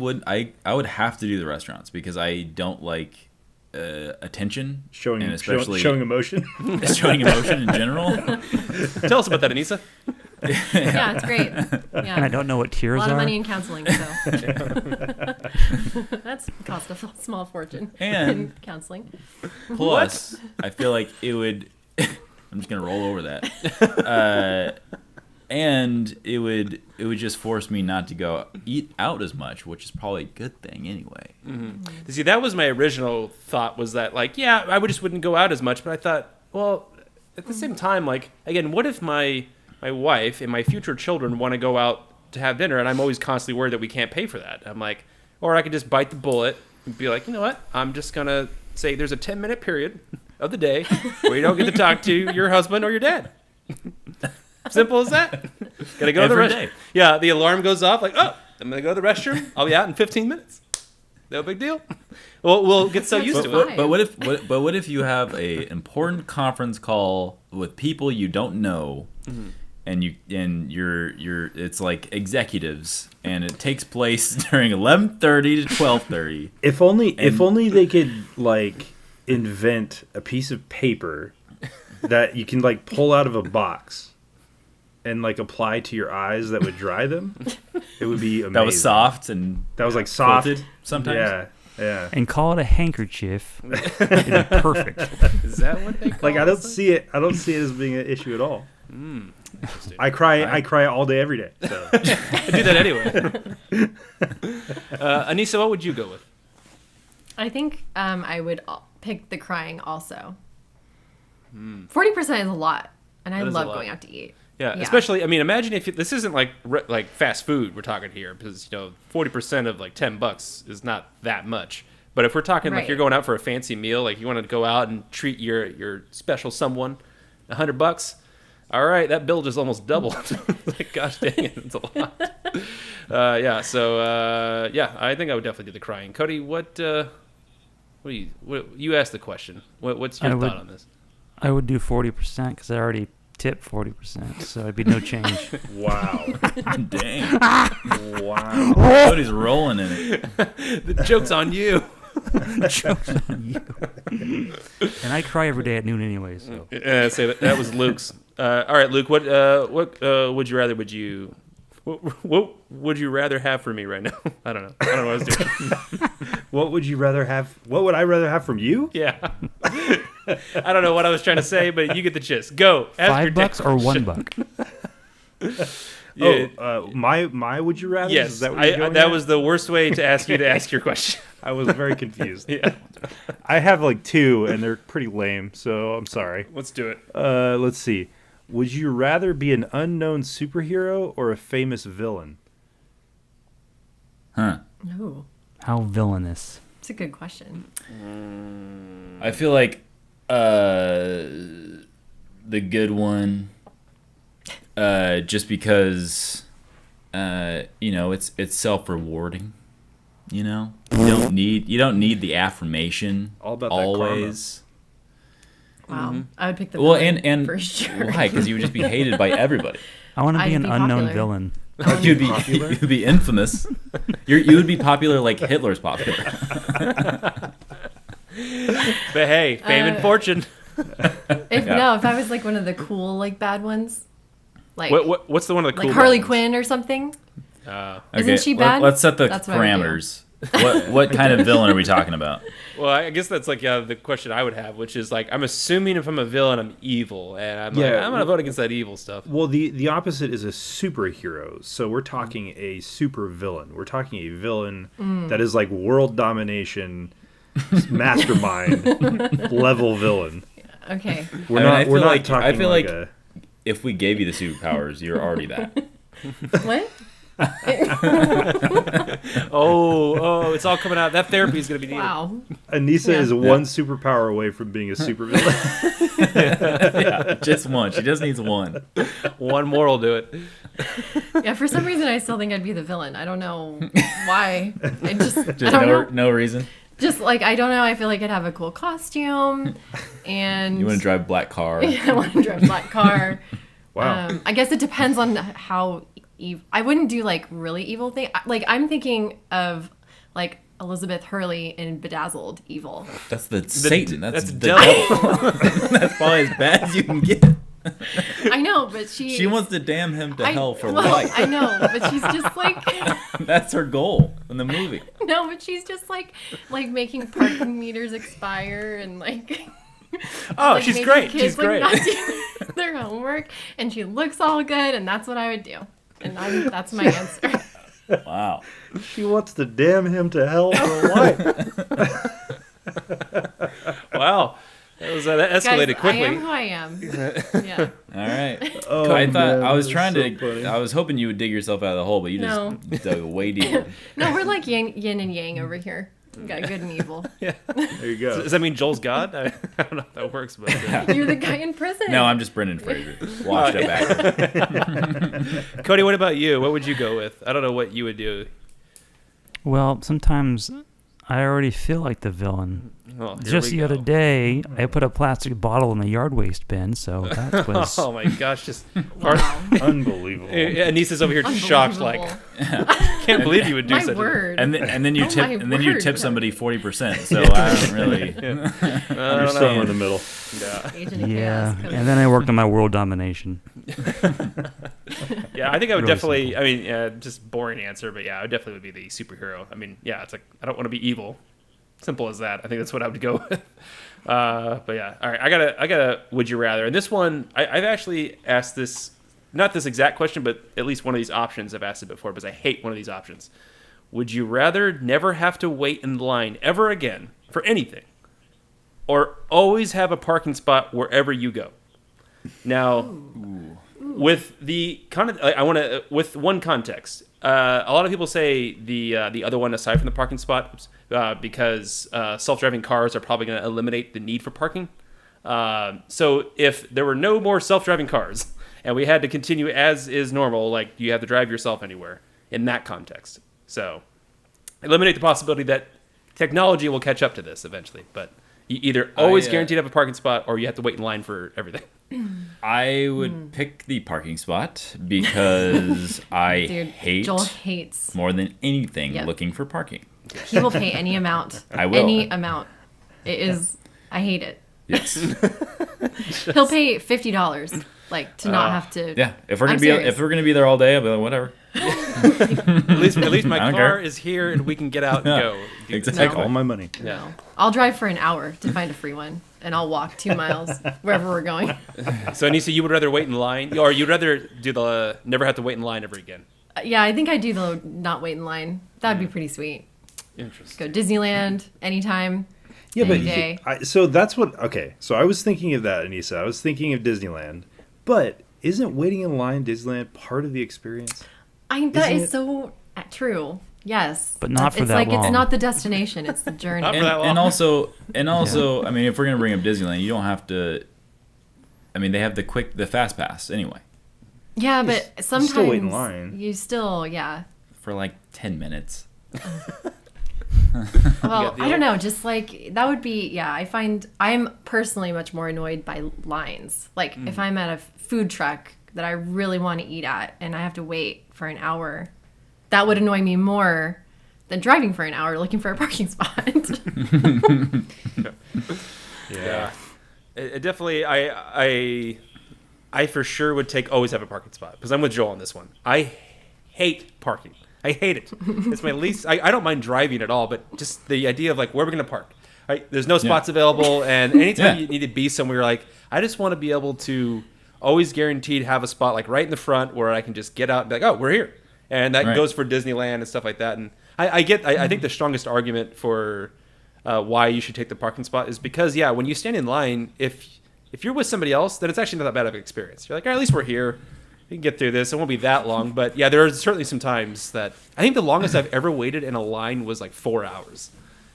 Speaker 2: would have to do the restaurants because I don't like attention
Speaker 4: Showing
Speaker 2: and especially
Speaker 4: showing emotion.
Speaker 2: showing emotion in general.
Speaker 3: Tell us about that, Anissa.
Speaker 1: Yeah, it's great. Yeah.
Speaker 5: And I don't know what
Speaker 1: A
Speaker 5: tears
Speaker 1: lot
Speaker 5: are.
Speaker 1: of money in counseling, so that's cost a small fortune
Speaker 2: And-
Speaker 1: in counseling.
Speaker 2: Plus, I feel like it would. I'm just gonna roll over that. And it would just force me not to go eat out as much, which is probably a good thing anyway.
Speaker 3: See, that was my original thought. Was that like, yeah, I just wouldn't go out as much. But I thought, well, at the same time, like, again, what if my wife and my future children want to go out to have dinner, and I'm always constantly worried that we can't pay for that. I'm like, or I could just bite the bullet and be like, you know what? I'm just gonna say there's a 10-minute period of the day where you don't get to talk to your husband or your dad. Simple as that. Gotta go to the
Speaker 2: Every
Speaker 3: restroom.
Speaker 2: day.
Speaker 3: Yeah, the alarm goes off. Like, oh, I'm gonna go to the restroom. I'll be out in 15 minutes. No big deal. Well, we'll get so used to it.
Speaker 2: But what if you have a important conference call with people you don't know, and you're it's like executives, and it takes place during 11:30 to 12:30.
Speaker 4: If only they could like invent a piece of paper that you can like pull out of a box and like apply to your eyes that would dry them. It would be amazing.
Speaker 2: That was soft and
Speaker 4: That was like soft.
Speaker 2: quilted sometimes.
Speaker 4: Yeah.
Speaker 5: And call it a handkerchief. It'd be perfect.
Speaker 3: Is that what they call
Speaker 4: Like I don't
Speaker 3: this?
Speaker 4: see it as being an issue at all.
Speaker 3: Interesting.
Speaker 4: I cry all day every day. So.
Speaker 3: I do that anyway. Anissa, what would you go with?
Speaker 1: I think I would pick the crying also. 40% is a lot, and I
Speaker 3: That is a
Speaker 1: love
Speaker 3: lot.
Speaker 1: going out to eat.
Speaker 3: Yeah, especially, I mean, imagine if this isn't like fast food we're talking here, because 40% of like $10 is not that much. But if we're talking like
Speaker 1: Right.
Speaker 3: you're going out for a fancy meal, like you want to go out and treat your special someone, $100. All right, that bill just almost doubled. Like, gosh dang it, it's a lot. I think I would definitely do the crying. Cody, what you asked the question. What's your thought on this?
Speaker 5: I would do 40% because I already tipped 40%, so it'd be no change.
Speaker 4: Wow.
Speaker 2: Dang,
Speaker 4: Wow.
Speaker 2: Cody's rolling in it.
Speaker 3: The joke's on you.
Speaker 5: Joke's on you. And I cry every day at noon anyway, so.
Speaker 3: Say that was Luke's. All right, Luke. What would you rather? What would you rather have for me right now? I don't know. I don't know what I was doing.
Speaker 4: What would you rather have? What would I rather have from you?
Speaker 3: Yeah. I don't know what I was trying to say, but you get the gist. Go. Ask your
Speaker 5: $5 or
Speaker 3: $1?
Speaker 5: $1?
Speaker 3: Yeah.
Speaker 4: My would you rather?
Speaker 3: Yes.
Speaker 4: Is that what you're going at?
Speaker 3: was the worst way to ask you to ask your question.
Speaker 4: I was very confused.
Speaker 3: Yeah.
Speaker 4: I have like two, and they're pretty lame, so I'm sorry.
Speaker 3: Let's do it.
Speaker 4: Let's see. Would you rather be an unknown superhero or a famous villain?
Speaker 2: Huh.
Speaker 1: Ooh,
Speaker 5: How villainous.
Speaker 1: it's a good question.
Speaker 2: I feel like the good one, just because it's self-rewarding. You don't need the affirmation
Speaker 4: All about that
Speaker 2: always.
Speaker 1: Wow, I would pick the
Speaker 2: Well,
Speaker 1: villain
Speaker 2: and
Speaker 1: for sure.
Speaker 2: why? Because you would just be hated by everybody.
Speaker 5: I want to
Speaker 1: I'd
Speaker 5: be an
Speaker 1: be
Speaker 5: unknown
Speaker 1: popular.
Speaker 5: villain.
Speaker 2: You'd be infamous. You would be popular like Hitler's popular.
Speaker 3: But hey, fame and fortune.
Speaker 1: If I was like one of the cool like bad ones, like
Speaker 3: What's the one of the
Speaker 1: like
Speaker 3: cool
Speaker 1: Harley
Speaker 3: ones?
Speaker 1: Quinn or something.
Speaker 2: Okay,
Speaker 1: Isn't she bad?
Speaker 2: Let's set the
Speaker 1: That's what I would do.
Speaker 2: parameters. What kind of villain are we talking about?
Speaker 3: Well, I guess that's like the question I would have, which is like, I'm assuming if I'm a villain, I'm evil, and I'm gonna vote against that evil stuff.
Speaker 4: Well, the opposite is a superhero. So we're talking a super villain. We're talking a villain that is like world domination, mastermind level villain.
Speaker 1: Okay.
Speaker 4: We're
Speaker 2: I
Speaker 4: not
Speaker 2: feel
Speaker 4: talking
Speaker 2: like
Speaker 4: a,
Speaker 2: if we gave you the superpowers, you're already that.
Speaker 1: What?
Speaker 3: Oh, it's all coming out. That therapy is going to be needed.
Speaker 1: Wow.
Speaker 4: Anissa
Speaker 1: Yeah.
Speaker 4: is one superpower away from being a supervillain.
Speaker 2: Yeah, just one. She just needs one.
Speaker 3: One more will do it.
Speaker 1: Yeah, for some reason I still think I'd be the villain. I don't know why. I just I
Speaker 2: Just
Speaker 1: don't know.
Speaker 2: no reason.
Speaker 1: Just like I don't know. I feel like I'd have a cool costume, and
Speaker 2: You want to drive a black car?
Speaker 1: I want to drive a black car.
Speaker 4: Wow.
Speaker 1: I guess it depends on how I wouldn't do like really evil thing. Like I'm thinking of like Elizabeth Hurley in Bedazzled evil.
Speaker 2: That's the Satan. That's the
Speaker 3: devil.
Speaker 2: devil. That's probably as bad as you can get.
Speaker 1: I know, but
Speaker 2: She wants to damn him to hell for
Speaker 1: well,
Speaker 2: life.
Speaker 1: I know, but she's just like
Speaker 2: That's her goal in the movie.
Speaker 1: no, but she's just like making parking meters expire and like.
Speaker 3: Oh,
Speaker 1: like,
Speaker 3: she's
Speaker 1: making
Speaker 3: great.
Speaker 1: Kids,
Speaker 3: She's great.
Speaker 1: Not do their homework, and she looks all good, and that's what I would do, and that's my answer.
Speaker 2: Wow.
Speaker 4: She wants to damn him to hell for life.
Speaker 3: Wow. That escalated
Speaker 1: Guys,
Speaker 3: quickly.
Speaker 1: I am who I am. Yeah.
Speaker 2: All right.
Speaker 4: Oh,
Speaker 2: I thought
Speaker 4: man,
Speaker 2: I was
Speaker 4: that's
Speaker 2: trying
Speaker 4: so
Speaker 2: to.
Speaker 4: funny.
Speaker 2: I was hoping you would dig yourself out of the hole, but you
Speaker 1: No.
Speaker 2: just dug way deeper.
Speaker 1: No, we're like yin and yang over here. We got good and evil.
Speaker 4: There you go.
Speaker 3: Does that mean Joel's God? I don't know if that works, but
Speaker 1: You're the guy in prison.
Speaker 2: No, I'm just Brendan Fraser. Washed up actor.
Speaker 3: Cody, what about you? What would you go with? I don't know what you would do.
Speaker 5: Well, sometimes I already feel like the villain.
Speaker 3: Oh, here
Speaker 5: Just
Speaker 3: we
Speaker 5: the other
Speaker 3: go.
Speaker 5: day, I put a plastic bottle in the yard waste bin, so that was...
Speaker 3: Oh my gosh! Just
Speaker 1: Wow.
Speaker 4: Unbelievable.
Speaker 3: Anissa's over here just shocked, like can't believe you would do
Speaker 1: My
Speaker 3: such.
Speaker 1: word.
Speaker 2: And then you
Speaker 1: Oh,
Speaker 2: tip
Speaker 1: my
Speaker 2: you
Speaker 1: word.
Speaker 2: tip somebody 40%. So I don't really.
Speaker 3: I
Speaker 4: You're
Speaker 3: don't
Speaker 4: somewhere
Speaker 3: know.
Speaker 4: in the middle.
Speaker 3: Yeah.
Speaker 1: Agent of
Speaker 5: Yeah,
Speaker 1: Chaos.
Speaker 5: and then I worked on my world domination.
Speaker 3: Yeah, I think I would
Speaker 5: Really
Speaker 3: definitely.
Speaker 5: simple.
Speaker 3: I mean, just boring answer, but yeah, I definitely would be the superhero. I mean, yeah, it's like I don't want to be evil. Simple as that. I think that's what I would go with. But yeah, all right. I gotta. Would you rather? And this one, I've actually asked this, not this exact question, but at least one of these options. I've asked it before because I hate one of these options. Would you rather never have to wait in line ever again for anything, or always have a parking spot wherever you go? Now, with the with one context. A lot of people say the other one aside from the parking spot because self-driving cars are probably going to eliminate the need for parking. So if there were no more self-driving cars and we had to continue as is normal, like you have to drive yourself anywhere in that context. So eliminate the possibility that technology will catch up to this eventually. But you either always guaranteed to have a parking spot or you have to wait in line for everything.
Speaker 2: I would pick the parking spot because I
Speaker 1: Dude,
Speaker 2: hate
Speaker 1: Joel hates.
Speaker 2: more than anything
Speaker 1: Yep.
Speaker 2: looking for parking.
Speaker 1: He will pay any amount.
Speaker 2: I will.
Speaker 1: Any amount. It is. I hate it.
Speaker 2: Yes.
Speaker 1: He'll pay $50, like to not have to.
Speaker 2: Yeah. If we're gonna
Speaker 1: I'm
Speaker 2: be
Speaker 1: serious.
Speaker 2: if we're gonna be there all day, I'll be like, whatever.
Speaker 3: At least my
Speaker 2: I don't
Speaker 3: car
Speaker 2: care.
Speaker 3: is here and we can get out and
Speaker 2: Yeah,
Speaker 3: go.
Speaker 2: exactly.
Speaker 4: Take all my money.
Speaker 3: Yeah.
Speaker 1: No. I'll drive for an hour to find a free one, and I'll walk 2 miles wherever we're going.
Speaker 3: So Anissa, you would rather wait in line, or you'd rather do the never have to wait in line ever again?
Speaker 1: Yeah, I think I do the not wait in line. That'd be pretty sweet.
Speaker 3: Interesting.
Speaker 1: Go Disneyland anytime.
Speaker 4: Yeah, but
Speaker 1: any day.
Speaker 4: so that's what. Okay, so I was thinking of that, Anissa. I was thinking of Disneyland, but isn't waiting in line Disneyland part of the experience?
Speaker 1: That
Speaker 4: Isn't
Speaker 1: is
Speaker 4: it-
Speaker 1: so true. Yes,
Speaker 5: But not for
Speaker 1: it's
Speaker 5: that
Speaker 1: like
Speaker 5: long.
Speaker 1: it's not the destination; it's the journey.
Speaker 3: Not for that long.
Speaker 2: And also, I mean, if we're gonna bring up Disneyland, you don't have to. I mean, they have the fast pass anyway
Speaker 1: Yeah, but sometimes
Speaker 4: still wait in line.
Speaker 1: You still, yeah.
Speaker 2: for like 10 minutes.
Speaker 1: Well,
Speaker 3: the
Speaker 1: I don't know. Just like that would be, yeah. I find I'm personally much more annoyed by lines. Like if I'm at a food truck that I really want to eat at and I have to wait for an hour, that would annoy me more than driving for an hour looking for a parking spot.
Speaker 3: Yeah. It definitely, I for sure would always have a parking spot because I'm with Joel on this one. I hate parking. I hate it. It's my least. I don't mind driving at all, but just the idea of like where we're gonna park. Right? There's no spots available, and anytime
Speaker 2: Yeah.
Speaker 3: you need to be somewhere, like I just want to be able to always guaranteed have a spot like right in the front where I can just get out and be like, oh, we're here, and that
Speaker 2: Right.
Speaker 3: goes for Disneyland and stuff like that. And I think the strongest argument for why you should take the parking spot is because when you stand in line, if you're with somebody else, then it's actually not that bad of an experience. You're like, at least we're here. We can get through this. It won't be that long, but yeah, there are certainly some times that I think the longest I've ever waited in a line was like 4 hours,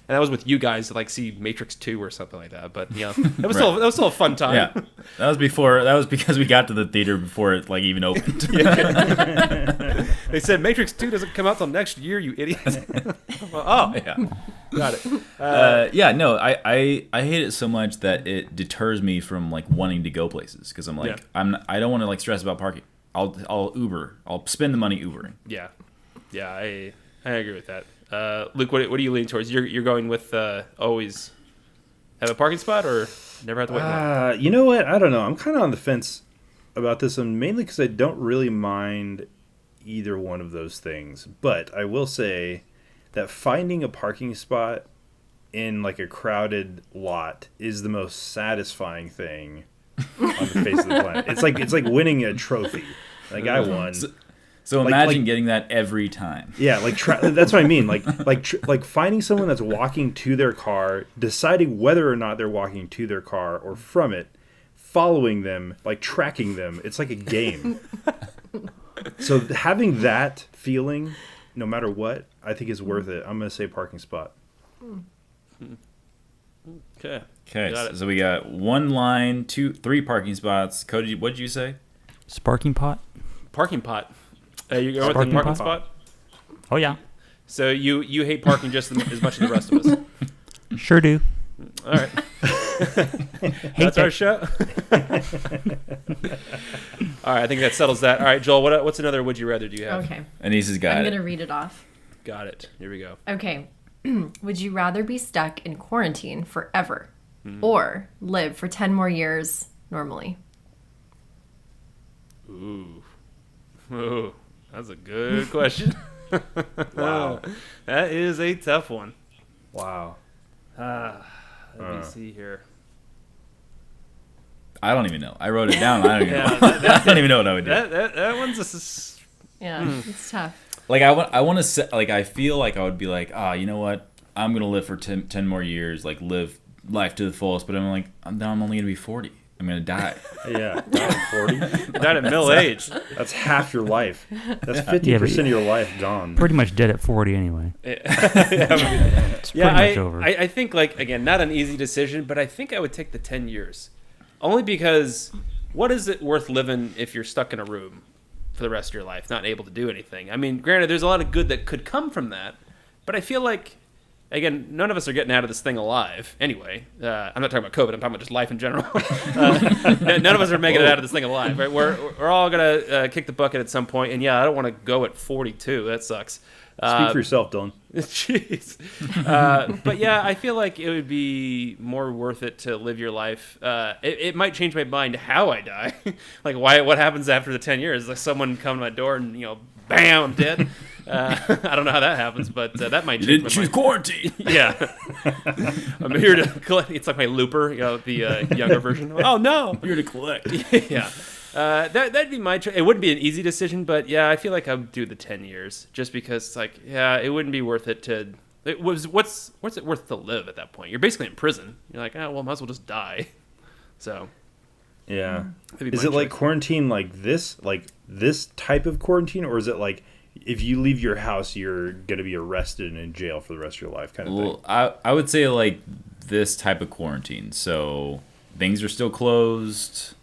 Speaker 3: and that was with you guys to like see Matrix 2 or something like that. But yeah, that was still a fun time.
Speaker 2: Yeah, that was before. That was because we got to the theater before it like even opened.
Speaker 3: They said Matrix 2 doesn't come out till next year, you idiots. Oh,
Speaker 2: Yeah.
Speaker 3: got it.
Speaker 2: Yeah, no, I hate it so much that it deters me from like wanting to go places because I'm like I don't want to like stress about parking. I'll Uber. I'll spend the money Ubering.
Speaker 3: Yeah, I agree with that. Luke, what are you leaning towards? You're going with always have a parking spot or never have to wait in line?
Speaker 4: You know what? I don't know. I'm kind of on the fence about this one, mainly because I don't really mind either one of those things. But I will say that finding a parking spot in like a crowded lot is the most satisfying thing on the face of the planet. It's like winning a trophy. Like I won.
Speaker 2: So imagine getting that every time.
Speaker 4: Yeah, like that's what I mean. Like finding someone that's walking to their car, deciding whether or not they're walking to their car or from it, following them, like tracking them. It's like a game. So having that feeling, no matter what, I think is worth it. I'm gonna say parking spot.
Speaker 3: Okay.
Speaker 2: Okay, so we got 1 line, 3 parking spots. Cody, what did you say?
Speaker 5: Sparking pot?
Speaker 3: Parking pot. You're going with the
Speaker 5: Parking
Speaker 3: parking
Speaker 5: pot?
Speaker 3: spot?
Speaker 5: Oh, yeah.
Speaker 3: So you hate parking just as much as the rest of us.
Speaker 5: Sure do.
Speaker 3: All right. That's our show. All right, I think that settles that. All right, Joel, what's another would you rather do you have?
Speaker 1: Okay.
Speaker 2: Anissa's got
Speaker 1: I'm
Speaker 2: it.
Speaker 1: going to read it off.
Speaker 3: Got it. Here we go.
Speaker 1: Okay. Would you rather be stuck in quarantine forever or live for 10 more years normally?
Speaker 3: Ooh, that's a good question.
Speaker 4: Wow.
Speaker 3: That is a tough one.
Speaker 4: Wow.
Speaker 3: Let me see here.
Speaker 2: I don't even know. I wrote it down. I don't even know. I don't even know what I would do.
Speaker 3: That one's
Speaker 1: Yeah, it's tough.
Speaker 2: Like I want to set, like I feel like I would be like, you know what? I'm gonna live for 10 more years, like live life to the fullest. But I'm like, I'm only gonna be 40. I'm gonna die.
Speaker 4: Yeah, 40.
Speaker 3: died at middle age.
Speaker 4: That's half your life. That's 50% of your life gone.
Speaker 5: Pretty much dead at 40 anyway. It's pretty much over.
Speaker 3: I think, like, again, not an easy decision, but I think I would take the 10 years. Only because what is it worth living if you're stuck in a room for the rest of your life, not able to do anything? I mean, granted, there's a lot of good that could come from that, but I feel like, again, none of us are getting out of this thing alive anyway. I'm not talking about COVID. I'm talking about just life in general. None of us are making it out of this thing alive. Right? We're all going to kick the bucket at some point. And, yeah, I don't want to go at 42. That sucks.
Speaker 4: Speak for yourself, Dylan.
Speaker 3: Jeez. But, yeah, I feel like it would be more worth it to live your life. It might change my mind how I die. Like, what happens after the 10 years? Like someone come to my door and, bam, I'm dead. I don't know how that happens, but that might change.
Speaker 2: You didn't choose quarantine.
Speaker 3: Yeah. I'm here to collect. It's like my Looper, the younger version. Oh, no.
Speaker 2: I'm here to collect.
Speaker 3: Yeah. That'd be my choice. It wouldn't be an easy decision, but yeah, I feel like I'd do the 10 years just because it's like, yeah, it wouldn't be worth it to. What's it worth to live at that point? You're basically in prison. You're like, well, might as well just die. So.
Speaker 4: Yeah.
Speaker 3: Is
Speaker 4: it like quarantine like this type of quarantine, or is it like if you leave your house, you're going to be arrested and in jail for the rest of your life kind of thing?
Speaker 2: I would say like this type of quarantine. So things are still closed.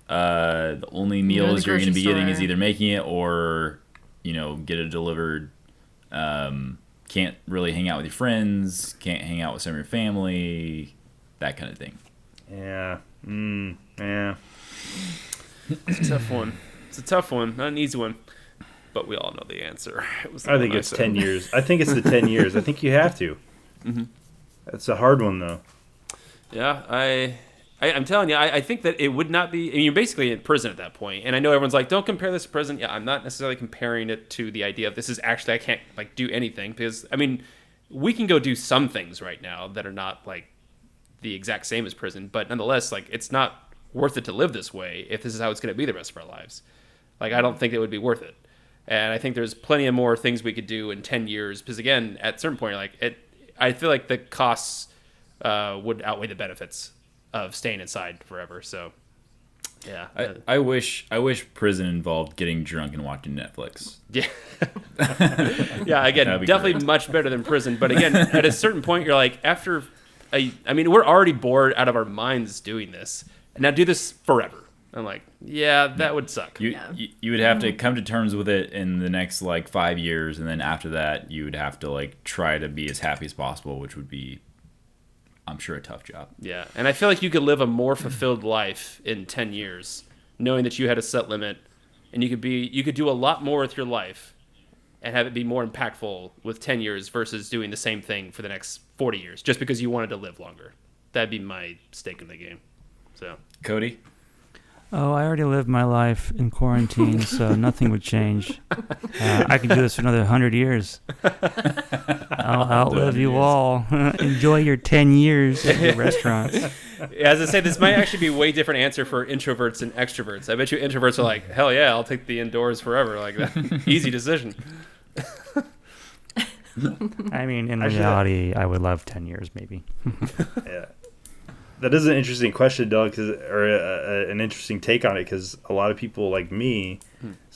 Speaker 2: The only meals you're going to be getting is either making it or, get it delivered. Can't really hang out with your friends. Can't hang out with some of your family. That kind of thing.
Speaker 4: Yeah. Yeah.
Speaker 3: It's a tough one. It's a tough one. Not an easy one. But we all know the answer.
Speaker 4: I think it's 10 years. I think it's the 10 years. I think you have to.
Speaker 3: Mm-hmm.
Speaker 4: That's a hard one, though.
Speaker 3: Yeah, I'm telling you, I think that it would not be. I mean, you're basically in prison at that point. And I know everyone's like, don't compare this to prison. Yeah, I'm not necessarily comparing it to the idea of this is actually, I can't like do anything. Because, I mean, we can go do some things right now that are not like the exact same as prison. But nonetheless, like, it's not worth it to live this way if this is how it's going to be the rest of our lives. Like, I don't think it would be worth it. And I think there's plenty of more things we could do in 10 years. Because, again, at a certain point, I feel like the costs would outweigh the benefits of staying inside forever. So Yeah.
Speaker 2: I wish prison involved getting drunk and watching Netflix.
Speaker 3: Yeah. Yeah, again,
Speaker 2: That'd be
Speaker 3: definitely
Speaker 2: great.
Speaker 3: much better than prison. But again, at a certain point, you're like, I mean, we're already bored out of our minds doing this. And now do this forever. I'm like, yeah, that would suck.
Speaker 2: You would have to come to terms with it in the next like 5 years, and then after that, you would have to like try to be as happy as possible, which would be, I'm sure, a tough job.
Speaker 3: Yeah, and I feel like you could live a more fulfilled life in 10 years, knowing that you had a set limit, and you could do a lot more with your life, and have it be more impactful with 10 years versus doing the same thing for the next 40 years, just because you wanted to live longer. That'd be my stake in the game. So,
Speaker 2: Cody?
Speaker 5: Oh, I already lived my life in quarantine, so nothing would change. I can do this for another 100 years. I'll outlive you all. Enjoy your 10 years at your restaurants.
Speaker 3: as I say, this might actually be a way different answer for introverts and extroverts. I bet you introverts are like, hell yeah, I'll take the indoors forever. Like that, easy decision.
Speaker 5: I mean, in reality, I would love 10 years, maybe.
Speaker 4: Yeah. That is an interesting question, Doug, or an interesting take on it, because a lot of people like me,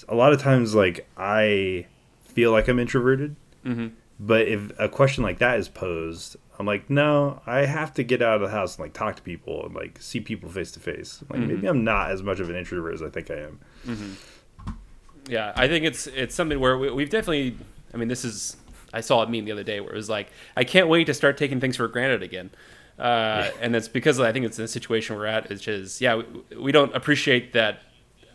Speaker 4: a lot of times, like, I feel like I'm introverted, but if a question like that is posed, I'm like, no, I have to get out of the house and, like, talk to people and, like, see people face to face. Like, maybe I'm not as much of an introvert as I think I am.
Speaker 3: Yeah, I think it's something where we've definitely, I mean, I saw a meme the other day where it was like, I can't wait to start taking things for granted again. And that's because I think it's in a situation we're at, which is, we don't appreciate that.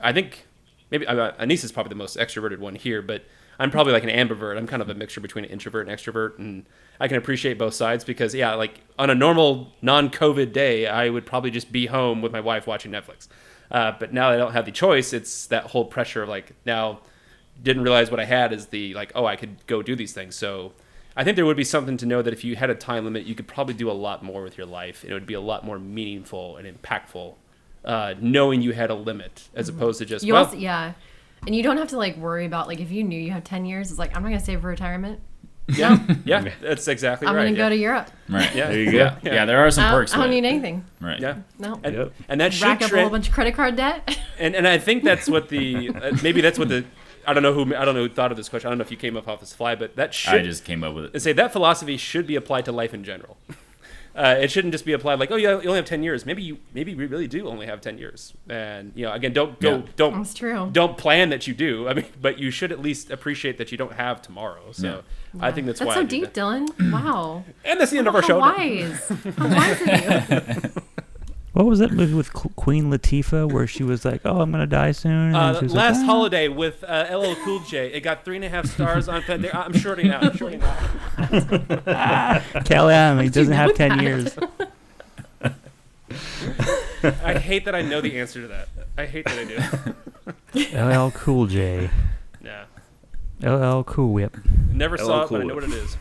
Speaker 3: I think maybe Anissa's probably the most extroverted one here, but I'm probably like an ambivert. I'm kind of a mixture between an introvert and extrovert, and I can appreciate both sides because, like on a normal non-COVID day, I would probably just be home with my wife watching Netflix. But now that I don't have the choice, it's that whole pressure of like, now didn't realize what I had is the like, oh, I could go do these things. So I think there would be something to know that if you had a time limit, you could probably do a lot more with your life. It would be a lot more meaningful and impactful, knowing you had a limit as opposed to just,
Speaker 1: and you don't have to like worry about like if you knew you had 10 years, it's like, I'm not going to save for retirement.
Speaker 3: Yeah, that's exactly
Speaker 1: I'm
Speaker 3: right.
Speaker 1: going to go to Europe.
Speaker 2: Right.
Speaker 3: Yeah.
Speaker 4: There you go.
Speaker 2: Yeah, there are some perks.
Speaker 1: I don't
Speaker 2: to it.
Speaker 1: need anything.
Speaker 2: Right.
Speaker 3: Yeah.
Speaker 1: No.
Speaker 3: And that should
Speaker 1: Rack up a whole bunch of credit card debt.
Speaker 3: And I think that's what maybe that's what the I don't know who thought of this question. I don't know if you came up off this fly, but that should
Speaker 2: I just came up with it.
Speaker 3: and say that philosophy should be applied to life in general. It shouldn't just be applied like, oh, you only have 10 years. Maybe we really do only have 10 years. And again, don't
Speaker 1: That's true.
Speaker 3: don't plan that you do. I mean, but you should at least appreciate that you don't have tomorrow. So I think that's why.
Speaker 1: so
Speaker 3: I do
Speaker 1: deep,
Speaker 3: that.
Speaker 1: Dylan. Wow.
Speaker 3: And that's the end of our
Speaker 1: How
Speaker 3: show.
Speaker 1: wise. How wise of you.
Speaker 5: What was that movie with Queen Latifah where she was like, "Oh, I'm gonna die soon"? And she was
Speaker 3: Last
Speaker 5: like,
Speaker 3: Holiday with LL Cool J. It got 3.5 stars on Fender. I'm shorting out.
Speaker 5: Kelly, he doesn't have 10 years.
Speaker 3: I hate that I know the answer to that. I hate that I do.
Speaker 5: LL Cool J.
Speaker 3: Yeah.
Speaker 5: LL Cool Whip.
Speaker 3: Never saw it, but I
Speaker 4: Cool
Speaker 3: know what it is.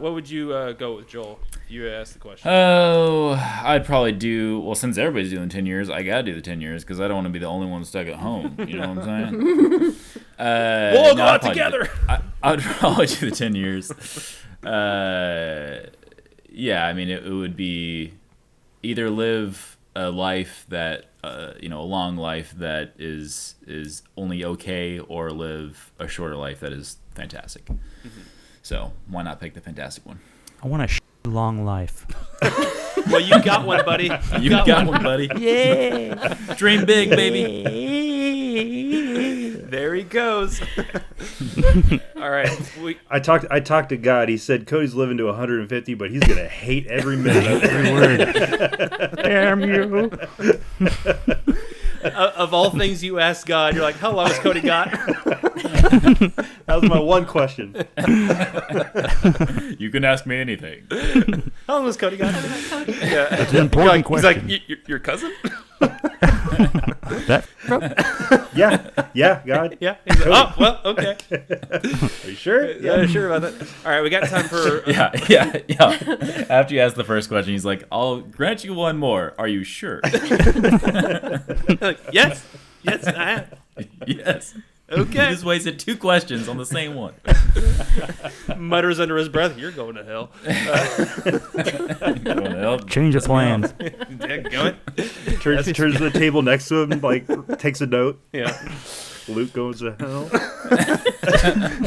Speaker 3: What would you go with, Joel? If you asked the question.
Speaker 2: Oh, I'd probably do. Well, since everybody's doing 10 years, I gotta do the 10 years because I don't want to be the only one stuck at home. You know what I'm saying?
Speaker 3: We'll go out
Speaker 2: I'd
Speaker 3: together.
Speaker 2: I'd probably do the 10 years. Yeah, I mean, it would be either live a life that, a long life that is only okay, or live a shorter life that is fantastic. So why not pick the fantastic one?
Speaker 5: I want a long life.
Speaker 3: Well, you got one, buddy.
Speaker 2: You got one, buddy.
Speaker 5: Yeah.
Speaker 2: Dream big, baby.
Speaker 3: There he goes. All right.
Speaker 4: I talked to God. He said Cody's living to 150, but he's gonna hate every minute of it.
Speaker 5: Every word. Damn you.
Speaker 3: Of all things you ask God, you're like, how long has Cody got?
Speaker 4: That was my one question.
Speaker 2: You can ask me anything.
Speaker 3: How long has Cody got? Yeah.
Speaker 5: That's an important question.
Speaker 3: He's like, your cousin?
Speaker 5: That,
Speaker 4: Yeah, God.
Speaker 3: Yeah. He's like, oh, well, okay.
Speaker 4: Are you sure?
Speaker 3: Yeah, sure about that. All right, we got time for...
Speaker 2: Yeah. After you ask the first question, he's like, I'll grant you one more. Are you sure?
Speaker 3: Yes, I am.
Speaker 2: Yes. You
Speaker 3: Okay.
Speaker 2: just wasted 2 questions on the same one.
Speaker 3: Mutters under his breath, "You're going to hell."
Speaker 5: Change of plans.
Speaker 3: Going.
Speaker 4: Turns to the table next to him, like takes a note.
Speaker 3: Yeah.
Speaker 4: Luke goes to hell.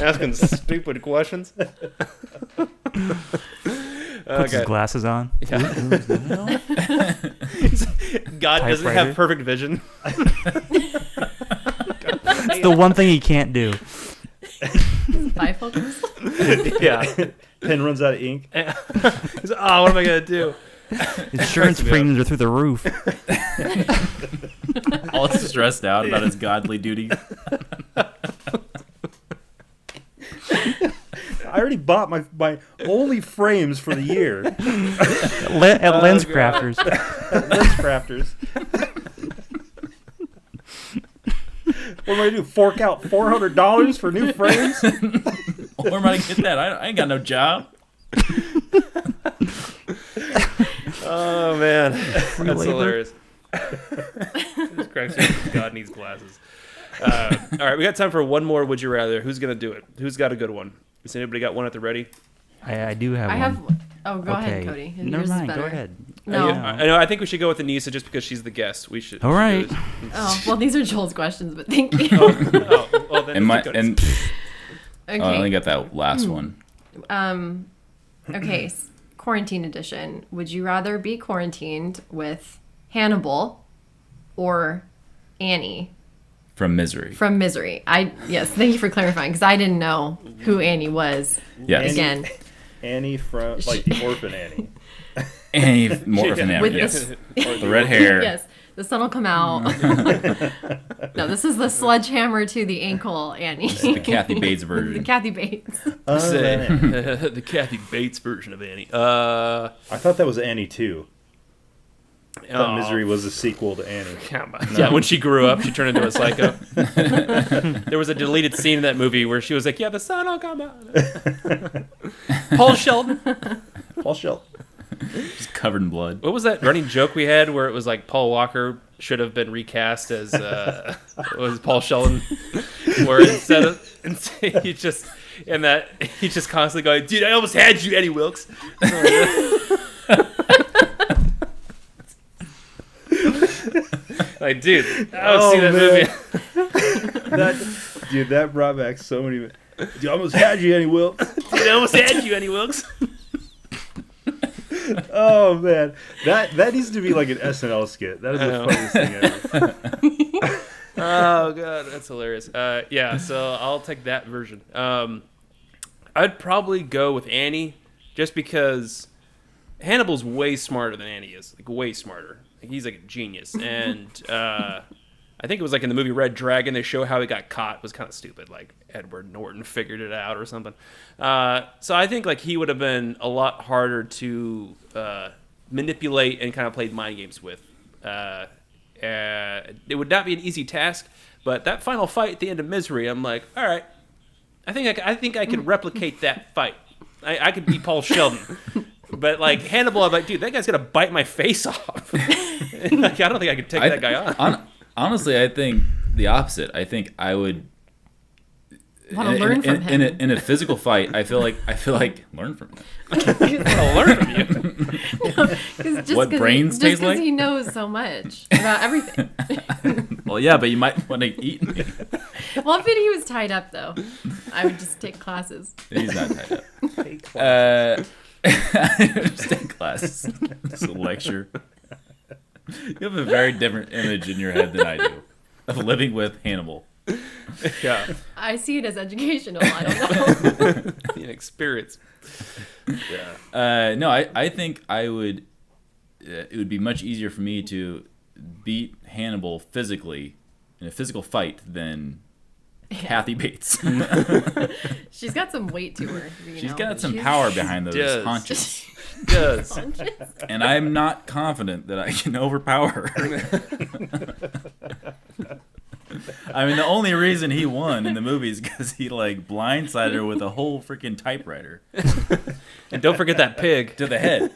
Speaker 3: Asking stupid questions.
Speaker 5: Puts his glasses on.
Speaker 3: God doesn't have
Speaker 5: Typewriter.
Speaker 3: perfect vision.
Speaker 5: It's the one thing he can't do.
Speaker 1: Bifocals.
Speaker 3: Yeah.
Speaker 4: Pen runs out of ink.
Speaker 3: He's like, "Oh, what am I gonna do?"
Speaker 5: Insurance premiums are through the roof.
Speaker 2: All stressed out about his godly duty.
Speaker 4: I already bought my only frames for the year.
Speaker 5: At Lens
Speaker 3: God.
Speaker 5: Crafters.
Speaker 4: Lens crafters. What am I gonna do? Fork out $400 for new frames?
Speaker 2: Where am I gonna get that? I ain't got no job.
Speaker 3: Oh man, that's
Speaker 5: labor.
Speaker 3: hilarious. Just cracks me up. God needs glasses. All right, we got time for one more. Would you rather? Who's gonna do it? Who's got a good one? Has anybody got one at the ready?
Speaker 5: I do have
Speaker 1: I
Speaker 5: one.
Speaker 1: have. Oh, go ahead, Cody.
Speaker 5: Never
Speaker 1: Yours is
Speaker 5: mind.
Speaker 1: better.
Speaker 5: Go ahead.
Speaker 1: No.
Speaker 3: I know. I think we should go with Anissa just because she's the guest. We should.
Speaker 5: All
Speaker 3: we should
Speaker 5: right.
Speaker 3: do this.
Speaker 1: Oh, well, these are Joel's questions, but thank you.
Speaker 3: Oh, well then.
Speaker 2: And
Speaker 3: let's do Cody's.
Speaker 1: Okay.
Speaker 2: I only got that last one.
Speaker 1: Okay. Quarantine edition. Would you rather be quarantined with Hannibal or Annie
Speaker 2: From Misery.
Speaker 1: from Misery? Yes. Thank you for clarifying because I didn't know who Annie was.
Speaker 2: Yes.
Speaker 1: Again.
Speaker 4: Annie from, like, the orphan Annie.
Speaker 2: Annie more than
Speaker 1: With
Speaker 2: ever. Yes.
Speaker 1: this,
Speaker 2: The red hair.
Speaker 1: yes, the sun will come out. No, this is the sledgehammer to the ankle, Annie.
Speaker 2: The Kathy Bates
Speaker 1: The
Speaker 2: version.
Speaker 1: Kathy Bates.
Speaker 3: Say, the Kathy Bates version of Annie.
Speaker 4: I thought that was Annie too. I thought
Speaker 3: Oh,
Speaker 4: Misery was a sequel to Annie.
Speaker 3: come on. Yeah, when she grew up, she turned into a psycho. There was a deleted scene in that movie where she was like, "Yeah, the sun will come out." Paul Sheldon.
Speaker 4: Paul Shelton.
Speaker 2: Just covered in blood.
Speaker 3: What was that running joke we had where it was like Paul Walker should have been recast as was Paul Sheldon, where instead of he just constantly going, "Dude, I almost had you, Annie Wilkes." Like, dude, I don't see that movie.
Speaker 4: That brought back so many. Dude, I almost had you, Annie Wilkes.
Speaker 3: Dude, I almost had you, Annie Wilkes.
Speaker 4: Oh man, that needs to be like an SNL skit. That is the funniest thing ever.
Speaker 3: Oh god, that's hilarious. Yeah, so I'll take that version. I'd probably go with Annie, just because Hannibal's way smarter than Annie is. Like, way smarter. Like, he's like a genius. And I think it was like in the movie Red Dragon, they show how he got caught. It was kind of stupid. Like, Edward Norton figured it out or something. So I think like he would have been a lot harder to manipulate and kind of played mind games with. It would not be an easy task, but that final fight at the end of Misery, I'm like, all right, I think I could replicate that fight. I could be Paul Sheldon, but like Hannibal, I'm like, dude, that guy's gonna bite my face off. Like, I don't think I could take that guy on.
Speaker 2: Honestly, I think the opposite. I think I would
Speaker 1: Want to learn from him.
Speaker 2: in a physical fight. I feel like learn from him.
Speaker 3: I'll learn from you.
Speaker 2: What brains taste
Speaker 1: because
Speaker 2: like?
Speaker 1: he knows so much about everything.
Speaker 2: Well, yeah, but you might want to eat me.
Speaker 1: Well, if he was tied up, though, I would just take classes.
Speaker 2: He's not tied up. Just take classes. Just a lecture. You have a very different image in your head than I do of living with Hannibal.
Speaker 3: Yeah,
Speaker 1: I see it as educational. I don't know.
Speaker 3: an experience.
Speaker 2: No, I think I would. It would be much easier for me to beat Hannibal physically in a physical fight than Kathy Bates.
Speaker 1: She's got some weight to her.
Speaker 2: She's got some power behind those
Speaker 3: does.
Speaker 2: haunches.
Speaker 3: Does.
Speaker 2: And I'm not confident that I can overpower her. I mean, the only reason he won in the movie is because he like blindsided her with a whole freaking typewriter
Speaker 3: And don't forget that pig.
Speaker 2: to the head.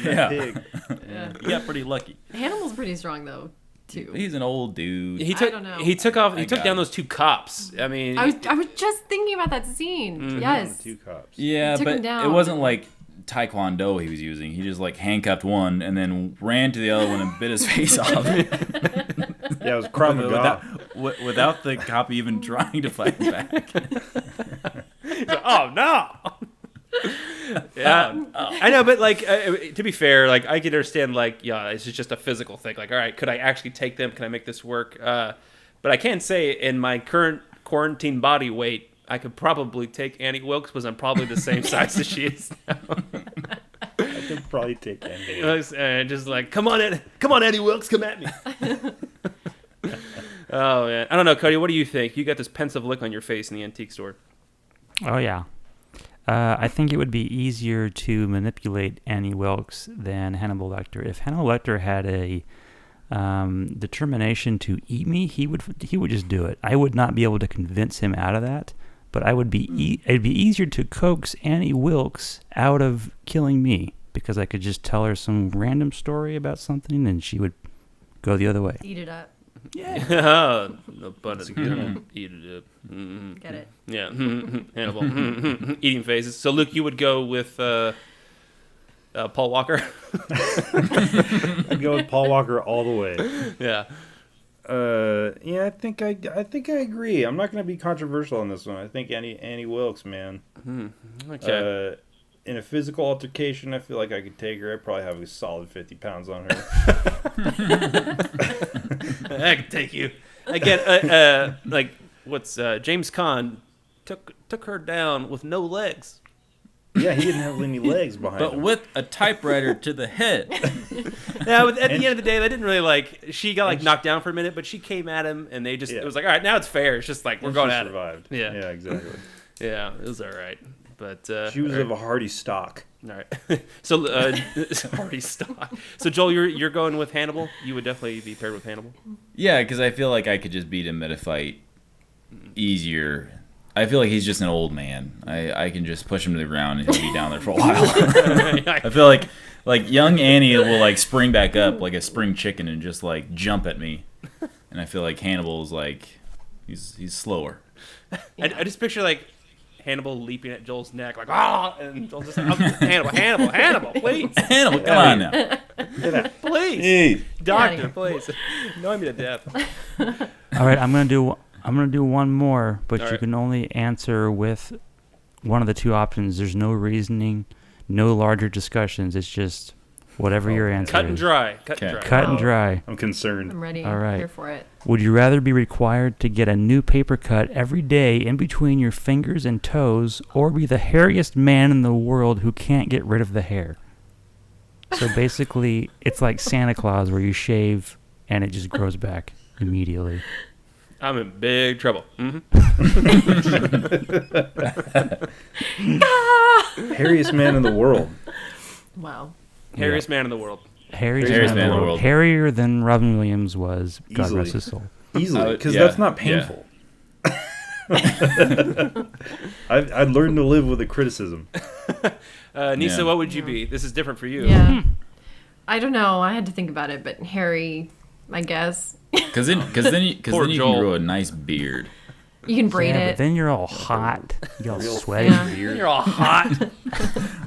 Speaker 2: Yeah,
Speaker 4: Pig.
Speaker 1: Yeah.
Speaker 2: he got pretty lucky.
Speaker 1: Hannibal's pretty strong, though. too.
Speaker 2: He's an old dude.
Speaker 3: He
Speaker 1: I
Speaker 3: took
Speaker 1: don't know.
Speaker 3: he took off. He took
Speaker 2: got
Speaker 3: down
Speaker 2: it.
Speaker 3: those 2 cops. I mean,
Speaker 1: I was just thinking about that scene. Yes.
Speaker 4: 2 cops.
Speaker 2: Yeah,
Speaker 1: Took him
Speaker 2: but
Speaker 1: down.
Speaker 2: it wasn't like Taekwondo he was using. He just like handcuffed one and then ran to the other one and bit his face off.
Speaker 4: Yeah, it was Krav Maga.
Speaker 2: without the cop even trying to fight back.
Speaker 3: he's like, oh no. Yeah, I know, but like to be fair, like I can understand, like this is just a physical thing. Like, all right, could I actually take them? Can I make this work? But I can say, in my current quarantine body weight, I could probably take Annie Wilkes, because I'm probably the same size as she is now.
Speaker 4: I could probably take Annie.
Speaker 3: Just like, come on, Annie Wilkes, come at me. Oh man, I don't know, Cody. What do you think? You got this pensive look on your face in the antique store.
Speaker 5: Oh yeah. I think it would be easier to manipulate Annie Wilkes than Hannibal Lecter. If Hannibal Lecter had a determination to eat me, he would just do it. I would not be able to convince him out of that, but I would be it'd be easier to coax Annie Wilkes out of killing me, because I could just tell her some random story about something and she would go the other way.
Speaker 1: Eat it up.
Speaker 3: Yeah, no pun intended. Eat it up. Mm-hmm.
Speaker 1: Get it.
Speaker 3: Yeah, Hannibal. Eating faces. So, Luke, you would go with Paul Walker?
Speaker 4: I'd go with Paul Walker all the way.
Speaker 3: Yeah.
Speaker 4: Yeah, I think I agree. I'm not going to be controversial on this one. I think Annie Wilkes, man.
Speaker 3: Okay.
Speaker 4: In a physical altercation, I feel like I could take her. I'd probably have a solid 50 pounds on her.
Speaker 3: I can take you. Again, like, what's James Caan took her down with no legs.
Speaker 4: Yeah, he didn't have any legs behind
Speaker 2: But
Speaker 4: him.
Speaker 2: with a typewriter to the head.
Speaker 3: Yeah, but at the end of the day, they didn't really like. She got like knocked down for a minute, but she came at him, and they just it was like, all right, now it's fair. It's just like we're going at
Speaker 4: survived.
Speaker 3: it. Yeah,
Speaker 4: Yeah, exactly.
Speaker 3: yeah, it was all right. But
Speaker 4: She was
Speaker 3: all
Speaker 4: of a hardy stock.
Speaker 3: right. So already stock. So Joel, you're going with Hannibal. You would definitely be paired with Hannibal.
Speaker 2: Yeah, because I feel like I could just beat him at a fight easier. I feel like he's just an old man. I can just push him to the ground and he'll be down there for a while. I feel like young Annie will like spring back up like a spring chicken and just like jump at me. And I feel like Hannibal is like he's slower.
Speaker 3: I just picture like Hannibal leaping at Joel's neck like and Joel just like, Hannibal, please,
Speaker 2: Hannibal, come on now.
Speaker 3: please,
Speaker 2: Hey.
Speaker 3: doctor, please, annoy me to death.
Speaker 5: All right, I'm gonna do one more, but
Speaker 3: All
Speaker 5: you
Speaker 3: right.
Speaker 5: can only answer with one of the 2 options. There's no reasoning, no larger discussions. It's just whatever your answer
Speaker 3: Cut
Speaker 5: is.
Speaker 3: and dry.
Speaker 2: Okay.
Speaker 5: Cut and dry.
Speaker 4: I'm concerned.
Speaker 1: I'm ready.
Speaker 5: All right.
Speaker 1: Here for it.
Speaker 5: Would you rather be required to get a new paper cut every day in between your fingers and toes, or be the hairiest man in the world who can't get rid of the hair? So basically, it's like Santa Claus, where you shave and it just grows back immediately.
Speaker 3: I'm in big trouble. Mm-hmm.
Speaker 4: Hairiest man in the world.
Speaker 1: Wow.
Speaker 3: Hairiest man in the world.
Speaker 5: Hairiest
Speaker 2: man
Speaker 5: man in the world. Hairier than Robin Williams was. God
Speaker 4: Easily.
Speaker 5: rest his soul.
Speaker 4: Easily, because
Speaker 2: yeah,
Speaker 4: that's not painful. I'd learned to live with the criticism.
Speaker 3: Nisa,
Speaker 2: Yeah.
Speaker 3: what would you be? This is different for you.
Speaker 1: Yeah. I don't know. I had to think about it, but Harry, I guess.
Speaker 2: Because then you
Speaker 3: Poor
Speaker 2: can
Speaker 3: Joel.
Speaker 2: grow a nice beard.
Speaker 1: You can braid
Speaker 5: Yeah,
Speaker 1: it.
Speaker 5: but then you're all hot. You're all sweaty.
Speaker 1: Yeah.
Speaker 3: You're all hot.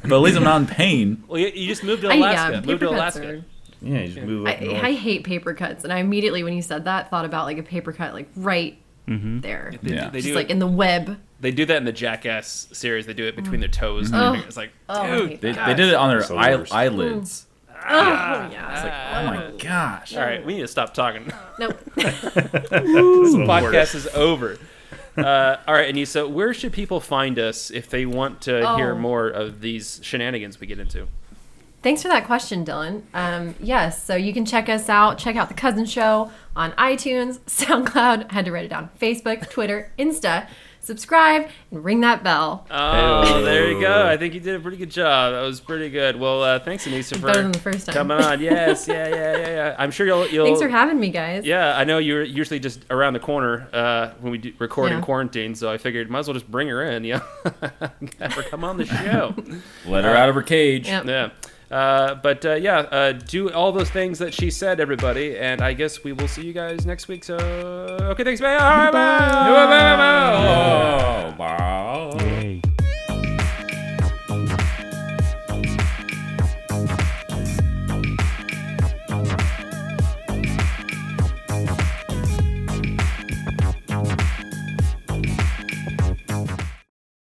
Speaker 2: But at least I'm not in pain.
Speaker 3: Well, you just moved to
Speaker 1: I,
Speaker 3: Alaska.
Speaker 1: yeah,
Speaker 3: Moved to
Speaker 1: paper cuts
Speaker 3: Alaska.
Speaker 1: are.
Speaker 4: Yeah, you just move up north.
Speaker 1: I hate paper cuts, and I immediately, when you said that, thought about like a paper cut, like right there,
Speaker 2: Yeah.
Speaker 3: They
Speaker 1: just
Speaker 3: do
Speaker 1: like
Speaker 3: it.
Speaker 1: in the web.
Speaker 3: They do that in the Jackass series. They do it between their toes.
Speaker 1: Oh.
Speaker 3: And it's like,
Speaker 1: Oh, I
Speaker 3: dude.
Speaker 1: hate
Speaker 2: They
Speaker 1: that.
Speaker 2: did it on their
Speaker 4: That's the worst.
Speaker 2: eyelids.
Speaker 1: Oh yeah. It's like,
Speaker 2: Oh my gosh.
Speaker 3: All right, we need to stop talking.
Speaker 1: nope.
Speaker 3: This podcast is over. All right, Anissa, where should people find us if they want to hear
Speaker 1: Oh.
Speaker 3: more of these shenanigans we get into?
Speaker 1: Thanks for that question, Dylan. Yes, so you can check us out. Check out The Cousin Show on iTunes, SoundCloud. I had to write it down. Facebook, Twitter, Insta. Subscribe and ring that bell.
Speaker 3: Oh, there you go. I think you did a pretty good job. That was pretty good. Well, thanks, Anissa, for
Speaker 1: Better than the first time.
Speaker 3: coming on. Yes, yeah. I'm sure you'll.
Speaker 1: Thanks for having me, guys.
Speaker 3: Yeah, I know you're usually just around the corner when we record in
Speaker 1: Yeah.
Speaker 3: quarantine, so I figured might as well just bring her in. Yeah, have her come on the show.
Speaker 2: Let her out of her cage.
Speaker 1: Yep.
Speaker 3: Yeah. Do all those things that she said, everybody. And I guess we will see you guys next week. So, okay, thanks, bye. Bye.
Speaker 2: Bye.